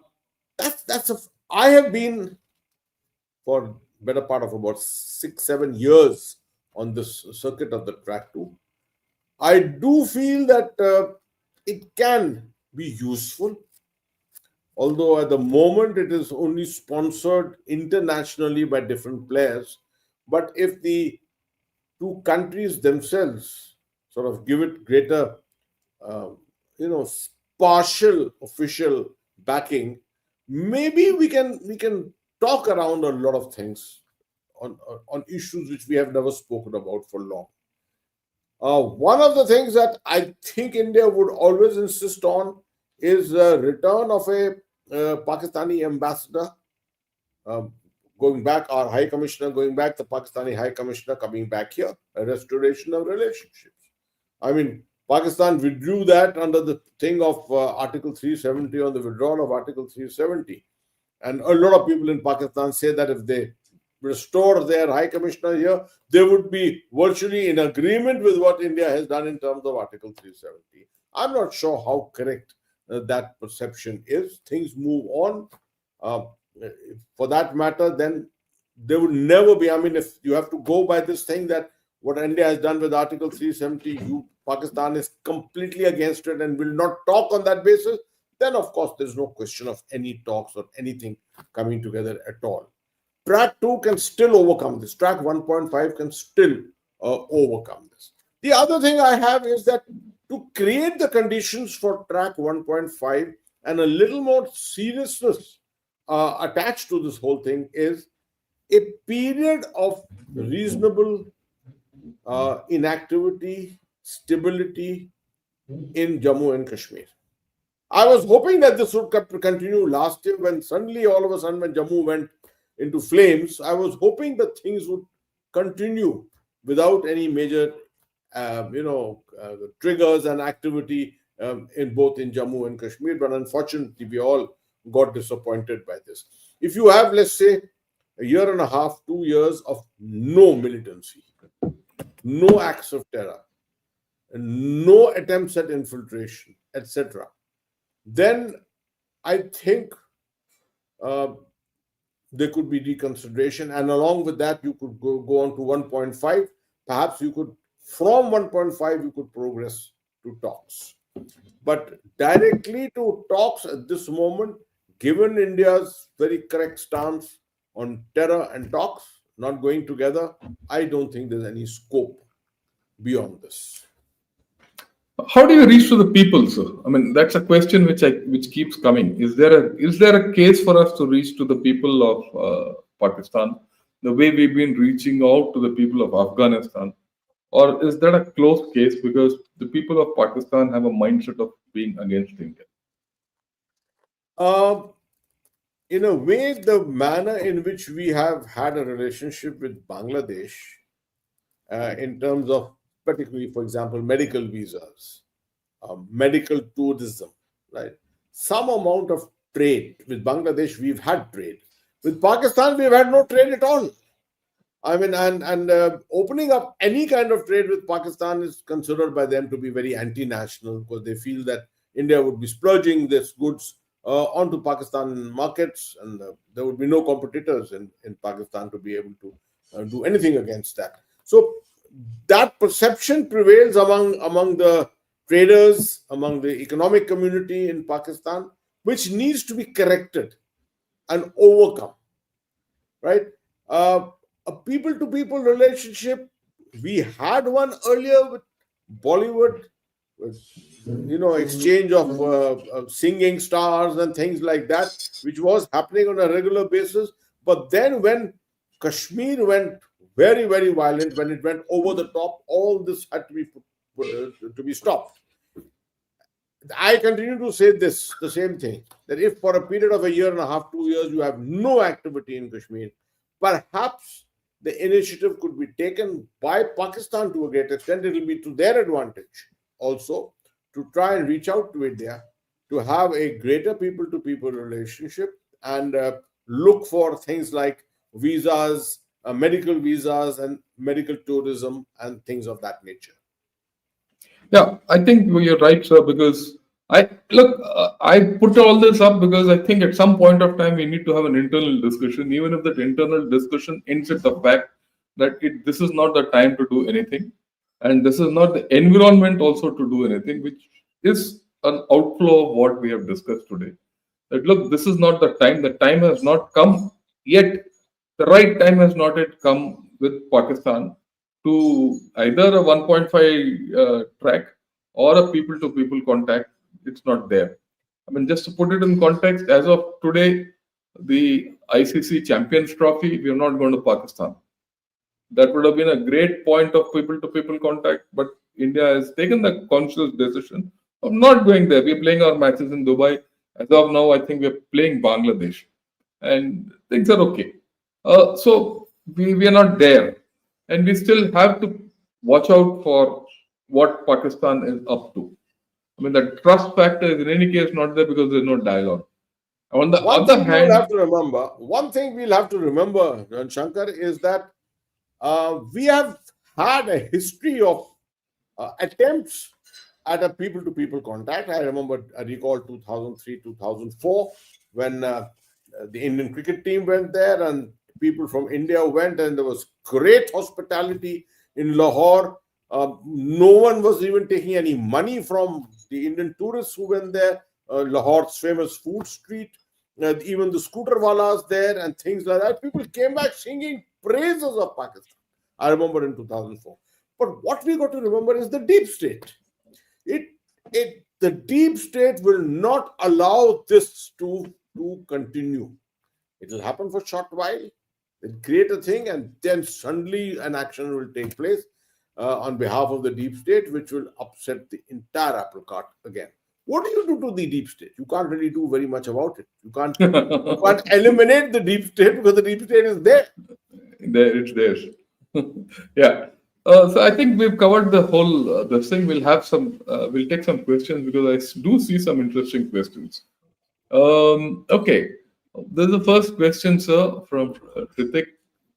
that's a. I have been for better part of about 6-7 years on this circuit of the track two. I do feel that it can be useful, although at the moment it is only sponsored internationally by different players. But if the two countries themselves sort of give it greater, uh, you know, partial official backing, maybe we can talk around a lot of things on issues which we have never spoken about for long. One of the things that I think India would always insist on is the return of a Pakistani ambassador, um, going back, our High Commissioner going back, the Pakistani High Commissioner coming back here, a restoration of relationships. I mean, Pakistan withdrew that under the thing of Article 370, on the withdrawal of Article 370. And a lot of people in Pakistan say that if they restore their High Commissioner here, they would be virtually in agreement with what India has done in terms of Article 370. I'm not sure how correct that perception is. Things move on. Uh, for that matter, then there would never be. I mean, if you have to go by this thing that what India has done with Article 370, Pakistan is completely against it and will not talk on that basis, then of course there's no question of any talks or anything coming together at all. Track 2 can still overcome this. Track 1.5 can still overcome this. The other thing I have is that to create the conditions for track 1.5 and a little more seriousness attached to this whole thing is a period of reasonable inactivity, stability in Jammu and Kashmir. I was hoping that this would continue last year when suddenly, all of a sudden, when Jammu went into flames, I was hoping that things would continue without any major, triggers and activity in both in Jammu and Kashmir. But unfortunately, we all got disappointed by this. If you have, let's say, a year and a half, 2 years of no militancy, no acts of terror, and no attempts at infiltration, etc., then I think uh, there could be reconsideration. And along with that, you could go on to 1.5. Perhaps you could, from 1.5, you could progress to talks. But directly to talks at this moment, given India's very correct stance on terror and talks not going together, I don't think there's any scope beyond this. How do you reach to the people, sir? I mean, that's a question which keeps coming. Is there a case for us to reach to the people of Pakistan the way we've been reaching out to the people of Afghanistan, or is that a closed case because the people of Pakistan have a mindset of being against India? Uh, in a way, the manner in which we have had a relationship with Bangladesh, in terms of particularly, for example, medical visas, medical tourism, right? Some amount of trade with Bangladesh, we've had trade. With Pakistan, we've had no trade at all. I mean, and opening up any kind of trade with Pakistan is considered by them to be very anti-national because they feel that India would be splurging this goods onto Pakistan markets, and there would be no competitors in Pakistan to be able to do anything against that. So that perception prevails among the traders, among the economic community in Pakistan, which needs to be corrected and overcome, right? A people to people relationship, we had one earlier with Bollywood, with, exchange of singing stars and things like that, which was happening on a regular basis. But then when Kashmir went very, very violent, when it went over the top, all this had to be to be stopped. I continue to say this, the same thing, that if for a period of a year and a half, 2 years, you have no activity in Kashmir, perhaps the initiative could be taken by Pakistan to a great extent. It will be to their advantage also to try and reach out to India to have a greater people to people relationship and look for things like visas, medical visas, and medical tourism and things of that nature. Yeah, I think you're right, sir. Because I put all this up because I think at some point of time we need to have an internal discussion, even if that internal discussion ends at the fact that this is not the time to do anything, and this is not the environment also to do anything, which is an outflow of what we have discussed today. That look, this is not the time. The time has not come yet. The right time has not yet come with Pakistan to either a 1.5 track or a people to people contact. It's not there. I mean, just to put it in context, as of today, the ICC Champions Trophy, we are not going to Pakistan. That would have been a great point of people to people contact, but India has taken the conscious decision of not going there. We're playing our matches in Dubai. As of now, I think we're playing Bangladesh, and things are okay. So we are not there, and we still have to watch out for what Pakistan is up to. I mean, the trust factor is in any case not there because there's no dialogue. On the One other thing we will have hand, to remember, one thing we'll have to remember, Jan Shankar, is that we have had a history of attempts at a people to people contact. I recall 2003, 2004, when the Indian cricket team went there and people from India went, and there was great hospitality in Lahore. No one was even taking any money from the Indian tourists who went there. Lahore's famous food street, even the scooter walas there and things like that. People came back singing praises of Pakistan. I remember in 2004. But what we got to remember is the deep state. It, the deep state will not allow this to continue. It will happen for a short while. They'll create a thing, and then suddenly an action will take place on behalf of the deep state, which will upset the entire apple cart again. What do you do to the deep state? You can't really do very much about it. You can't eliminate the deep state because the deep state is there. there it's theirs. Yeah. So I think we've covered the whole this thing. We'll have some. We'll take some questions because do see some interesting questions. Okay. There's the first question, sir, from Ritik,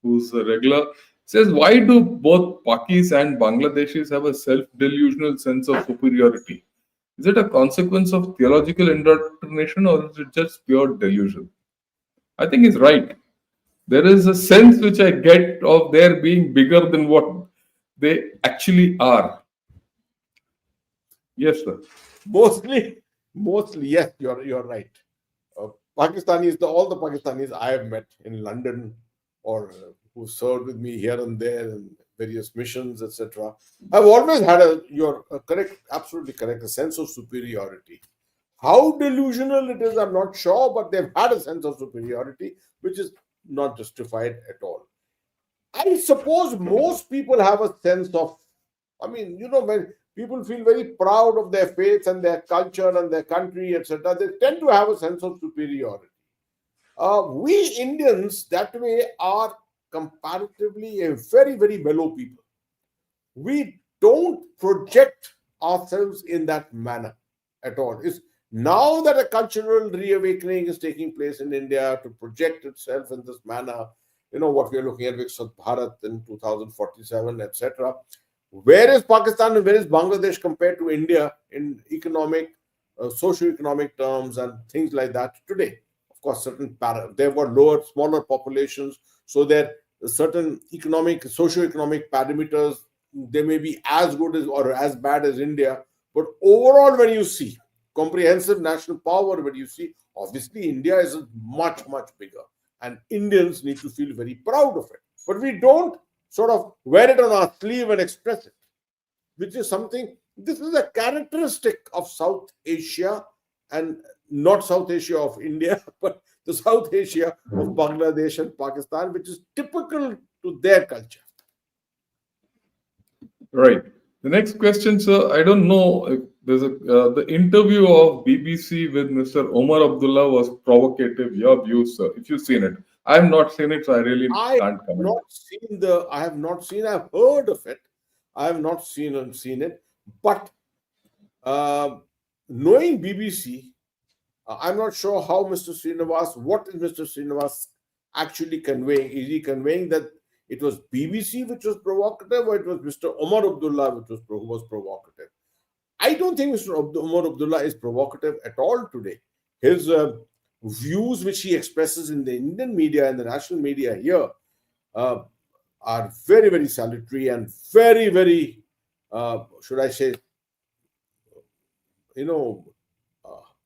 who's a regular. Says, why do both Pakis and Bangladeshis have a self-delusional sense of superiority? Is it a consequence of theological indoctrination or is it just pure delusion? I think he's right. There is a sense which I get of their being bigger than what they actually are. Yes, sir. Mostly, yes, you're right. Pakistanis, all the Pakistanis I have met in London or who served with me here and there in various missions, etc., have always had you're correct, absolutely correct, a sense of superiority. How delusional it is, I'm not sure, but they've had a sense of superiority, which is not justified at all. I suppose most people have a sense of, when people feel very proud of their faith and their culture and their country, etc., they tend to have a sense of superiority. We Indians, that way, are comparatively a very, very mellow people. We don't project ourselves in that manner at all. It's now that a cultural reawakening is taking place in India to project itself in this manner, what we are looking at Viksit Bharat in 2047, etc. Where is Pakistan and where is Bangladesh compared to India in economic, socio-economic terms and things like that today? Of course, they've got lower, smaller populations, so that certain socio-economic parameters, they may be as good as or as bad as India. But overall, when you see comprehensive national power, when you see, obviously India is much, much bigger, and Indians need to feel very proud of it. but we don't sort of wear it on our sleeve and express it, which is something, this is a characteristic of South Asia, and not South Asia of India, but the South Asia of Bangladesh and Pakistan, which is typical to their culture. Right. The next question, sir. I don't know if there's a the interview of BBC with Mr. Omar Abdullah was provocative. Your views, sir, if you've seen it. I have not seen it, so I really I have can't comment. not seen the, I have not seen, I've heard of it. I have not seen it, but uh, knowing BBC, I'm not sure how Mr. Srinivas, what is Mr. Srinivas actually conveying? Is he conveying that it was BBC which was provocative, or it was Mr. Omar Abdullah which was provocative? I don't think Mr. Omar Abdullah is provocative at all today. His views, which he expresses in the Indian media and the national media here, uh, are very, very salutary and very, very, should I say, you know,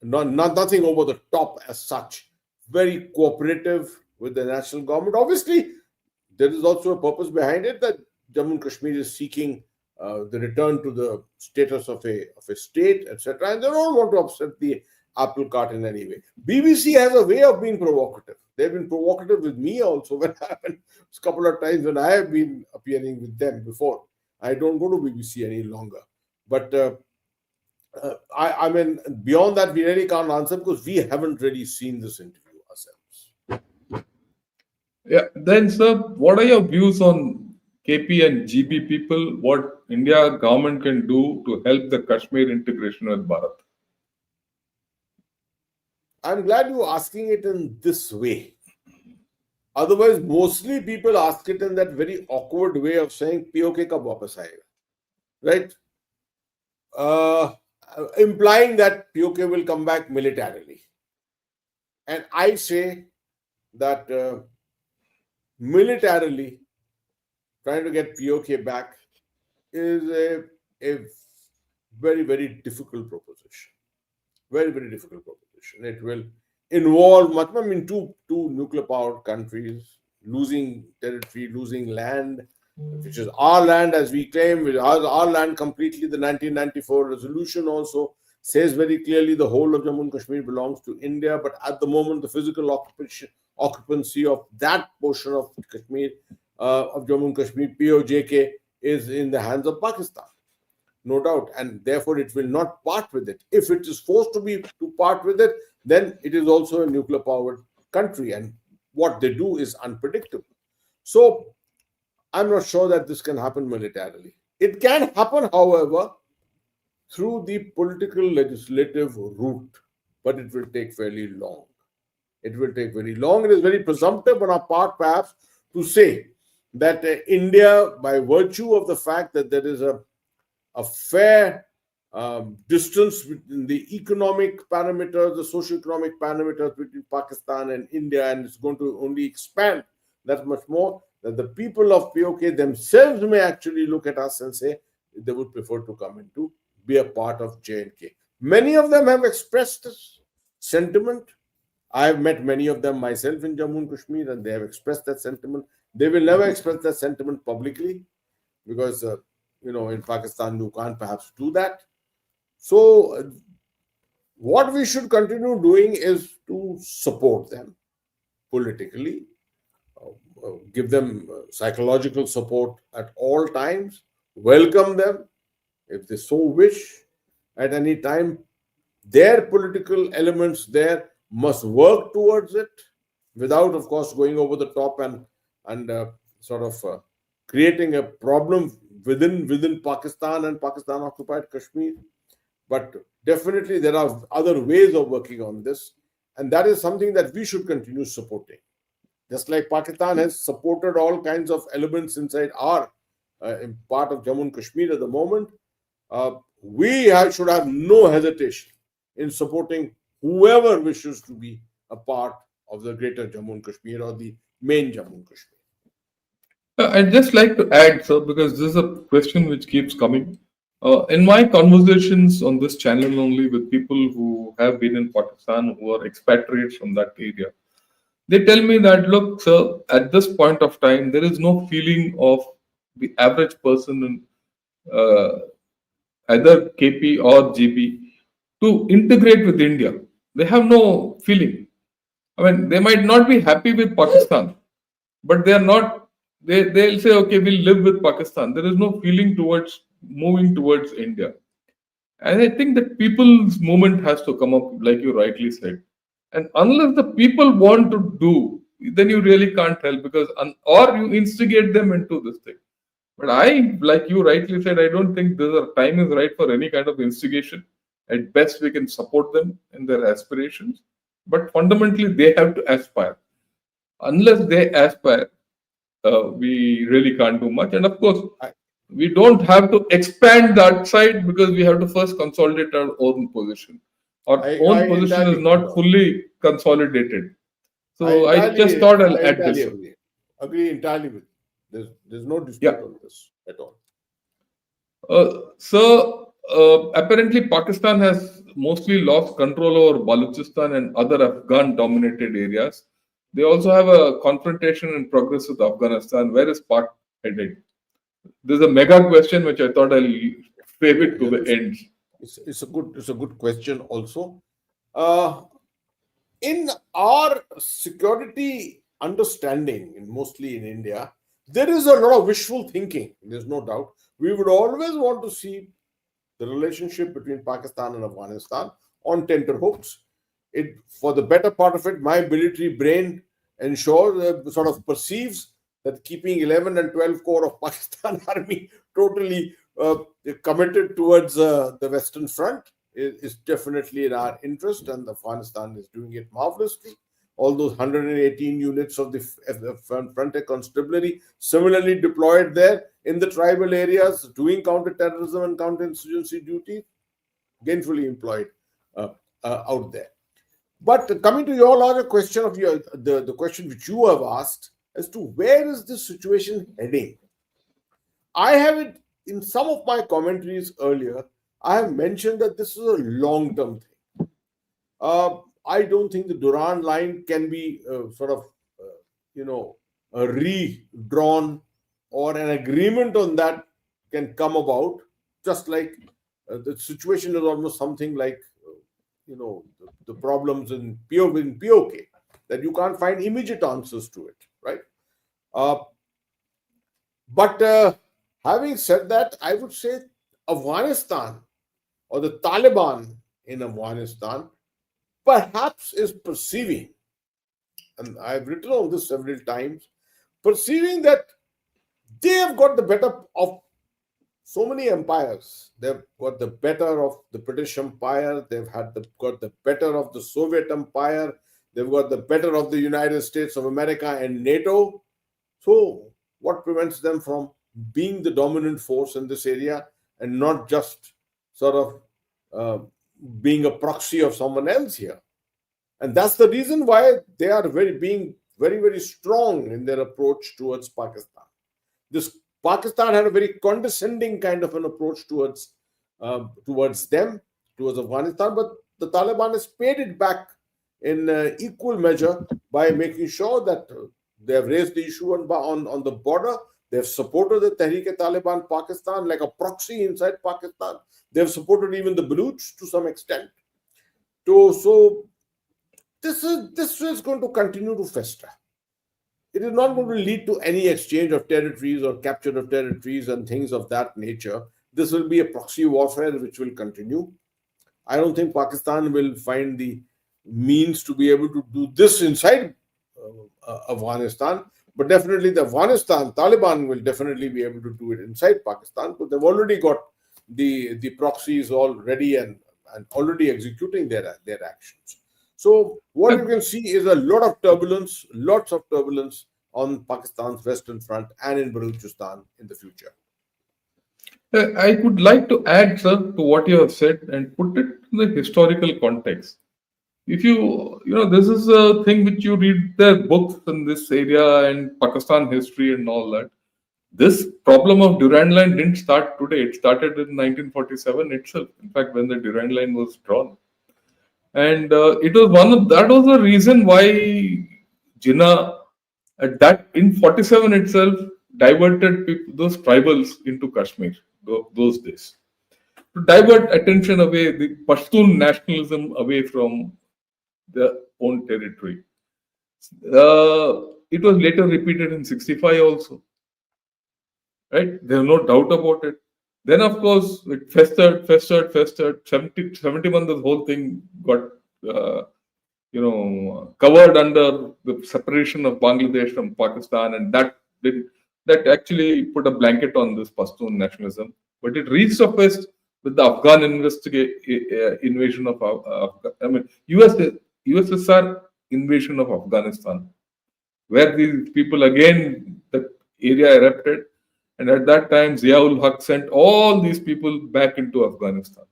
nothing over the top as such. Very cooperative with the national government. Obviously, there is also a purpose behind it, that Jammu and Kashmir is seeking the return to the status of a state, etc. And they don't want to upset the apple cart in any way. BBC has a way of being provocative. They've been provocative with me also when I happened a couple of times when I have been appearing with them before. I don't go to BBC any longer. But I mean, beyond that, we really can't answer because we haven't really seen this interview ourselves. Yeah. Then, sir, what are your views on KP and GB people? What India government can do to help the Kashmir integration with Bharat? I'm glad you're asking it in this way. Otherwise, mostly people ask it in that very awkward way of saying POK ka wapas aayega, right? Uh, Implying that POK will come back militarily. And I say that militarily trying to get POK back is a very, very difficult proposition. Very, very difficult proposition. It will involve much. I mean, two nuclear powered countries losing territory, losing land, which is our land as we claim, our land completely. The 1994 resolution also says very clearly the whole of Jammu and Kashmir belongs to India, but at the moment the physical occupancy of that portion of Kashmir, of Jammu and Kashmir, POJK, is in the hands of Pakistan. No doubt, and therefore it will not part with it. If it is forced to part with it, then it is also a nuclear powered country, and what they do is unpredictable. So I'm not sure that this can happen militarily. It can happen, however, through the political legislative route, but it will take fairly long. It will take very long. It is very presumptive on our part, perhaps, to say that India, by virtue of the fact that there is a fair distance between the economic parameters, the socio-economic parameters between Pakistan and India, and it's going to only expand that much more, that the people of POK themselves may actually look at us and say they would prefer to come into, be a part of J&K. Many of them have expressed this sentiment. I have met many of them myself in Jammu and Kashmir, and they have expressed that sentiment. They will never express that sentiment publicly because in Pakistan, you can't perhaps do that. So, what we should continue doing is to support them politically, give them psychological support at all times, welcome them if they so wish at any time. Their political elements there must work towards it without, of course, going over the top and creating a problem within Pakistan and Pakistan occupied Kashmir. But definitely there are other ways of working on this, and that is something that we should continue supporting. Just like Pakistan has supported all kinds of elements inside our in part of Jammu and Kashmir at the moment, we should have no hesitation in supporting whoever wishes to be a part of the greater Jammu and Kashmir or the main Jammu and Kashmir. I'd just like to add, sir, because this is a question which keeps coming. In my conversations on this channel only with people who have been in Pakistan, who are expatriates from that area, They tell me that, look, sir, at this point of time, there is no feeling of the average person in either KP or GP to integrate with India. They have no feeling. I mean, they might not be happy with Pakistan, but they are not. They'll say, okay, we'll live with Pakistan. There is no feeling towards moving towards India. And I think that people's movement has to come up, like you rightly said. And unless the people want to do, then you really can't help because, or you instigate them into this thing. But I, like you rightly said, I don't think this time is right for any kind of instigation. At best, we can support them in their aspirations. But fundamentally, they have to aspire. Unless they aspire, we really can't do much. And of course, I, we don't have to expand that side because we have to first consolidate our own position. Our I own position entirely is agree, not Lord. fully consolidated. I So I just entirely, thought I'll I add entirely this. agree. Agree entirely with you. There's no Yeah. dispute on this at all. Apparently, Pakistan has mostly lost control over Balochistan and other Afghan dominated areas. They also have a confrontation in progress with Afghanistan. Where is Pak headed? There's a mega question which I thought I'll save Yeah, it to yeah. the end. It's a good question also. Uh, in our security understanding, mostly in India, there is a lot of wishful thinking. There's no doubt. We would always want to see the relationship between Pakistan and Afghanistan on tenterhooks. It, for the better part of it, my military brain ensures, sort of perceives that keeping 11 and 12 corps of Pakistan army totally committed towards the Western Front is definitely in our interest, and Afghanistan is doing it marvelously. All those 118 units of the Frontier Constabulary similarly deployed there in the tribal areas, doing counter-terrorism and counter-insurgency duty, gainfully employed uh, out there. But coming to your larger question of the question which you have asked as to where is this situation heading, I have it in some of my commentaries earlier. I have mentioned that this is a long-term thing. I don't think the Durand line can be you know, redrawn, or an agreement on that can come about. Just like the situation is almost something like, the problems in POK, that you can't find immediate answers to it, right? Uh, but having said that, I would say Afghanistan, or the Taliban in Afghanistan, perhaps is perceiving, and I've written on this several times, perceiving that they have got the better of so many empires. They've got the better of the British Empire. Got the better of the Soviet Empire. They've got the better of the United States of America and NATO. So, what prevents them from being the dominant force in this area and not just sort of uh, being a proxy of someone else here? And that's the reason why they are being very, very strong in their approach towards Pakistan. This Pakistan had a very condescending kind of an approach towards them, towards Afghanistan, but the Taliban has paid it back in equal measure by making sure that they have raised the issue on the border. They have supported the Tehreek-e-Taliban Pakistan like a proxy inside Pakistan. They have supported even the Baluch to some extent. So this is going to continue to fester. It is not going to lead to any exchange of territories or capture of territories and things of that nature. This will be a proxy warfare which will continue. I don't think Pakistan will find the means to be able to do this inside Afghanistan, but definitely the Afghanistan Taliban will definitely be able to do it inside Pakistan, because they've already got the proxies all ready and already executing their actions. So what you can see is a lot of turbulence, lots of turbulence on Pakistan's Western Front and in Balochistan in the future. I would like to add, sir, to what you have said and put it in the historical context. If this is a thing which you read their books in this area and Pakistan history and all that. This problem of Durand Line didn't start today. It started in 1947 itself. In fact, when the Durand Line was drawn, and it was that was the reason why Jinnah, at that in 47 itself, diverted those tribals into Kashmir those days to divert attention away, the Pashtun nationalism away from their own territory. It was later repeated in 65 also, right? There's no doubt about it. Then, of course, it festered. 71, the whole thing got, uh, covered under the separation of Bangladesh from Pakistan, and that actually put a blanket on this Pashtun nationalism. But it resurfaced with the Afghan invasion of, USSR invasion of Afghanistan, where these people again, the area erupted, and at that time, Ziaul Haq sent all these people back into Afghanistan.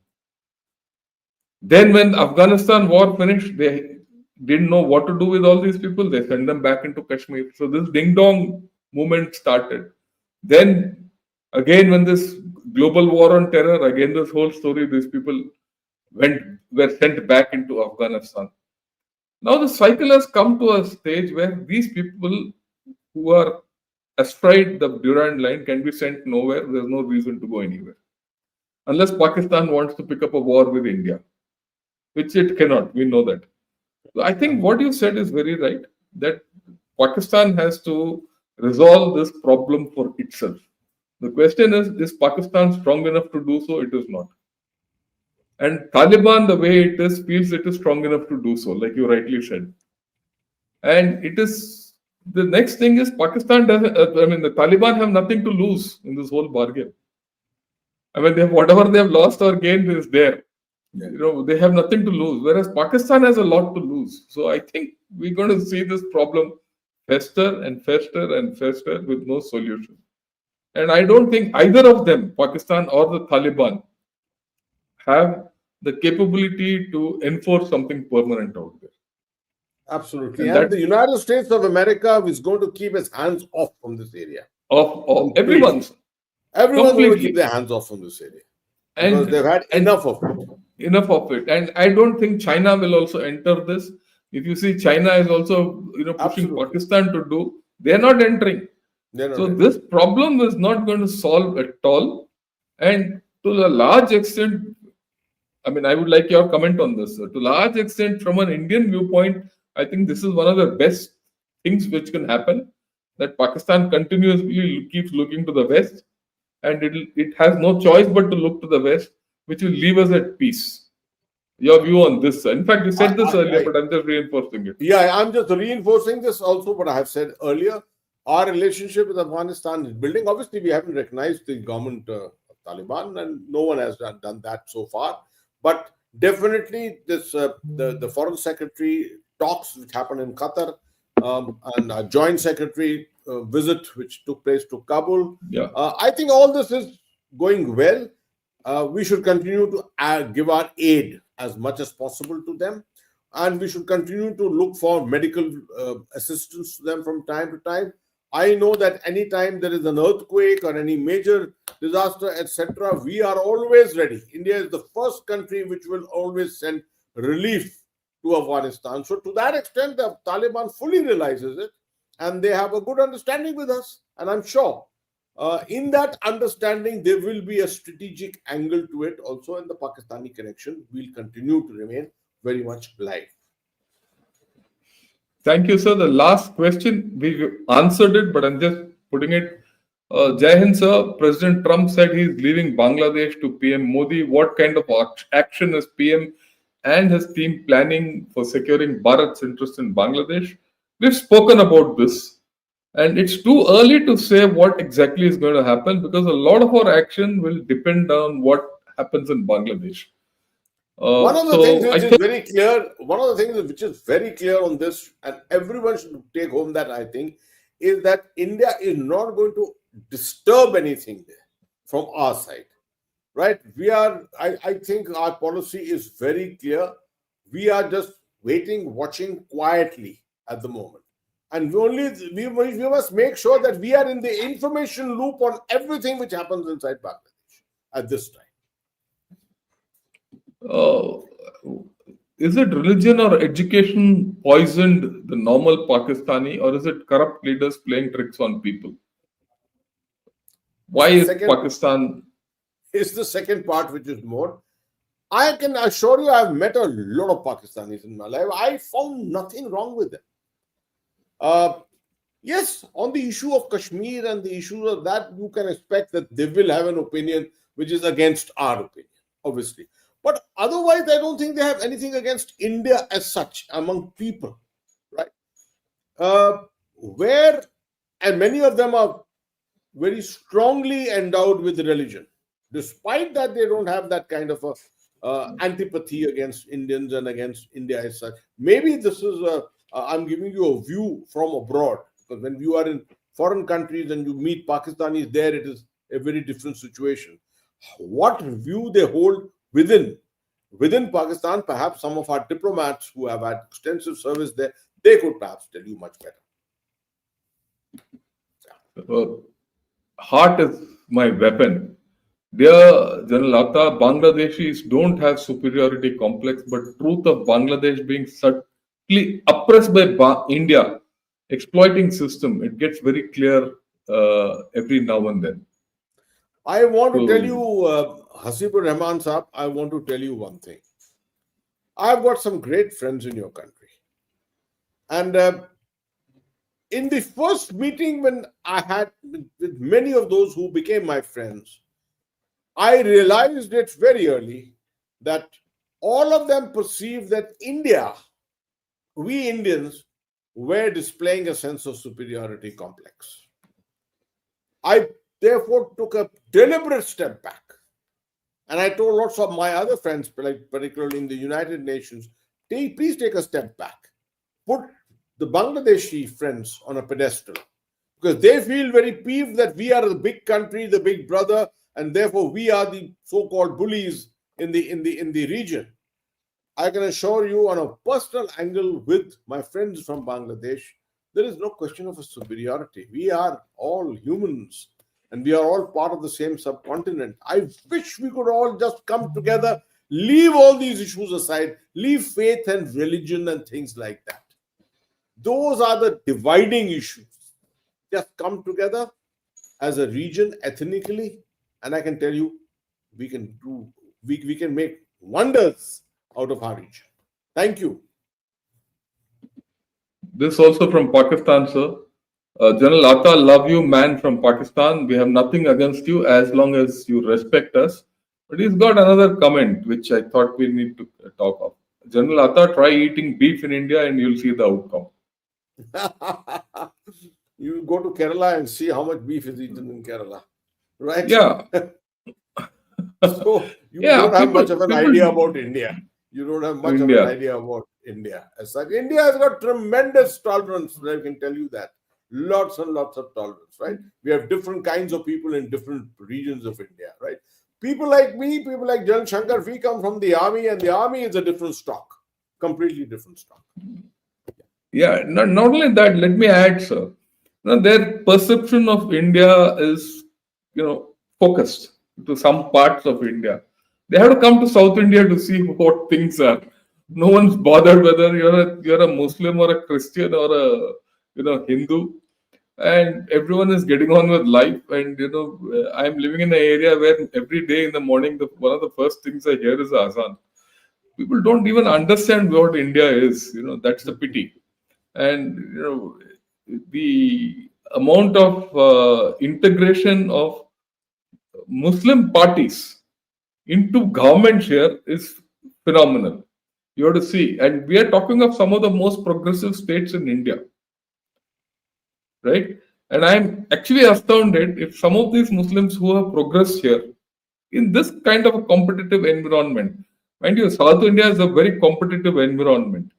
Then, when Afghanistan war finished, they didn't know what to do with all these people. They sent them back into Kashmir. So this ding dong movement started. Then, again, when this global war on terror, again this whole story, these people were sent back into Afghanistan. Now the cycle has come to a stage where these people who are astride the Durand line can be sent nowhere. There's no reason to go anywhere. Unless Pakistan wants to pick up a war with India, which it cannot. We know that. So I think what you said is very right, that Pakistan has to resolve this problem for itself. The question is Pakistan strong enough to do so? It is not. And Taliban, the way it is, feels it is strong enough to do so, like you rightly said. And it is the next thing is Pakistan doesn't. The Taliban have nothing to lose in this whole bargain. Whatever they have lost or gained is there. Yeah. They have nothing to lose, whereas Pakistan has a lot to lose. So I think we're going to see this problem fester and fester and fester with no solution. And I don't think either of them, Pakistan or the Taliban, have the capability to enforce something permanent out there. Absolutely. And And that the United States of America is going to keep its hands off from this area. of everyone's Everyone's going to keep completely. their hands off from this area because they've had And enough of it. enough of it. And I don't think China will also enter this. If you see, China is also pushing Absolutely. Pakistan to do. They are not entering. They're not So entering. this problem is not going to solve at all. And to a large extent, I would like your comment on this. To a large extent, from an Indian viewpoint, I think this is one of the best things which can happen. That Pakistan continuously keeps looking to the West, and it has no choice but to look to the West, which will leave us at peace. Your view on this, sir. In fact, you I, said this I, earlier, I, but I'm just reinforcing it. yeah, I'm just reinforcing this also what I have said earlier. Our relationship with Afghanistan is building. Obviously, we haven't recognized the government of Taliban, and no one has done that so far. But definitely, this the foreign secretary talks which happened in Qatar, and a joint secretary visit which took place to Kabul. Yeah. I think all this is going well. We should continue to give our aid as much as possible to them, and we should continue to look for medical assistance to them from time to time. I know that anytime there is an earthquake or any major disaster, etc., we are always ready. India is the first country which will always send relief to Afghanistan. So, to that extent, the Taliban fully realizes it, and they have a good understanding with us. And I'm sure in that understanding, there will be a strategic angle to it also, and the Pakistani connection will continue to remain very much live. Thank you, sir. The last question, we answered it, but I'm just putting it. Jai Hind, sir. President Trump said he's leaving Bangladesh to PM Modi. What kind of action is PM and his team planning for securing Bharat's interest in Bangladesh? We've spoken about this, and it's too early to say what exactly is going to happen because a lot of our action will depend on what happens in Bangladesh. One of the things So I which is think very clear, one of the things which is very clear on this, and everyone should take home that I think, is that India is not going to disturb anything there from our side, right? I think our policy is very clear. We are just waiting, watching quietly at the moment. And we must make sure that we are in the information loop on everything which happens inside Bangladesh at this time. uh, is it religion or education poisoned the normal Pakistani, or is it corrupt leaders playing tricks on people? It's Why the is second. Pakistan? It's the second part which is more. I can assure you, I've met a lot of Pakistanis in my life. I found nothing wrong with them. Uh, yes, on the issue of Kashmir and the issue of that, you can expect that they will have an opinion which is against our opinion, obviously. But otherwise, I don't think they have anything against India as such among people, right? Where, and many of them are very strongly endowed with religion. Despite that, they don't have that kind of a antipathy against Indians and against India as such. Maybe this is I'm giving you a view from abroad, because when you are in foreign countries and you meet Pakistanis there, it is a very different situation. What view they hold within Pakistan, perhaps some of our diplomats who have had extensive service there, they could perhaps tell you much better. Heart is my weapon. Dear General Atta, Bangladeshis don't have superiority complex, but truth of Bangladesh being subtly oppressed by India, exploiting system, it gets very clear every now and then. I want to tell So, you, Hasibur Rahman Saab, I want to tell you one thing. I've got some great friends in your country. And in the first meeting when I had with many of those who became my friends, I realized it very early that all of them perceived that India, we Indians, were displaying a sense of superiority complex. I therefore took a deliberate step back. And I told lots of my other friends, particularly in the United Nations, please take a step back. Put the Bangladeshi friends on a pedestal, because they feel very peeved that we are the big country, the big brother, and therefore we are the so-called bullies in the region. I can assure you, on a personal angle with my friends from Bangladesh, there is no question of a superiority. We are all humans and we are all part of the same subcontinent. I wish we could all just come together, leave all these issues aside, leave faith and religion and things like that. Those are the dividing issues. Just come together as a region ethnically, and I can tell you, we can make wonders out of our region. Thank you. this also from Pakistan, sir. General Atta, love you, man from Pakistan. We have nothing against you as long as you respect us. But he's got another comment which I thought we need to talk of. General Atta, try eating beef in India and you'll see the outcome. You go to Kerala and see how much beef is eaten in Kerala, right? Yeah, So you yeah. don't have much of an People idea about India. You don't have much of an India. idea about India as such. India has got tremendous tolerance. I can tell you that. Lots and lots of tolerance, right? We have different kinds of people in different regions of India, right? People like me, people like Jan Shankar, we come from the army, and the army is a different stock, completely different stock. Yeah, not only that, let me add, sir. Now, their perception of India is, focused to some parts of India. They have to come to South India to see what things are. No one's bothered whether you're a Muslim or a Christian or a Hindu, and everyone is getting on with life. And I'm living in an area where every day in the morning, one of the first things I hear is azan. People don't even understand what India is. That's the pity. And the amount of integration of Muslim parties into government here is phenomenal. You have to see, and we are talking of some of the most progressive states in India, right? And I'm actually astounded if some of these Muslims who have progressed here in this kind of a competitive environment. Mind you, South India is a very competitive environment,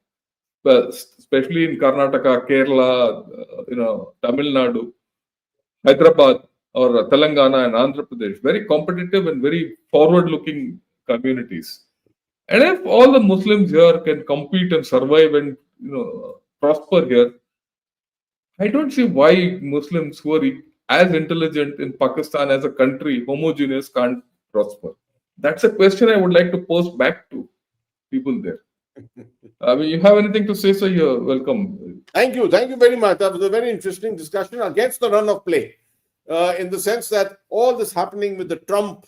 especially in Karnataka, Kerala, Tamil Nadu, Hyderabad, or Telangana and Andhra Pradesh. Very competitive and very forward-looking communities. And if all the Muslims here can compete and survive and prosper here, I don't see why Muslims who are as intelligent in Pakistan as a country, homogeneous, can't prosper. That's a question I would like to pose back to people there. You have anything to say, sir? You're welcome. Thank you. Thank you very much. That was a very interesting discussion against the run of play, in the sense that all this happening with the Trump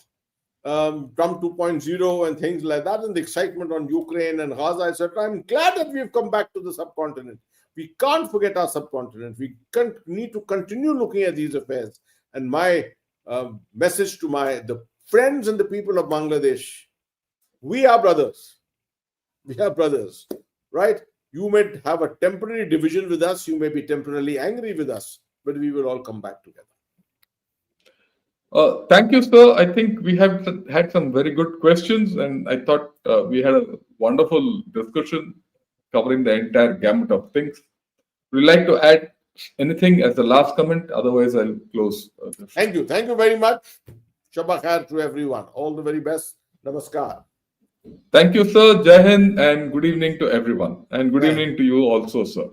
2.0 and things like that, and the excitement on Ukraine and Gaza, etc. I'm glad that we've come back to the subcontinent. We can't forget our subcontinent. We need to continue looking at these affairs. And my message to the friends and the people of Bangladesh: we are brothers. We are brothers, right? You may have a temporary division with us. You may be temporarily angry with us, but we will all come back together. Thank you, sir. I think we have had some very good questions, and I thought we had a wonderful discussion covering the entire gamut of things. Would you like to add anything as the last comment? Otherwise, I'll close. Thank you. Thank you very much. Shabba khair to everyone. All the very best. Namaskar. Thank you, sir. Jai Hind, and good evening to everyone. And good Jai evening to you also, sir.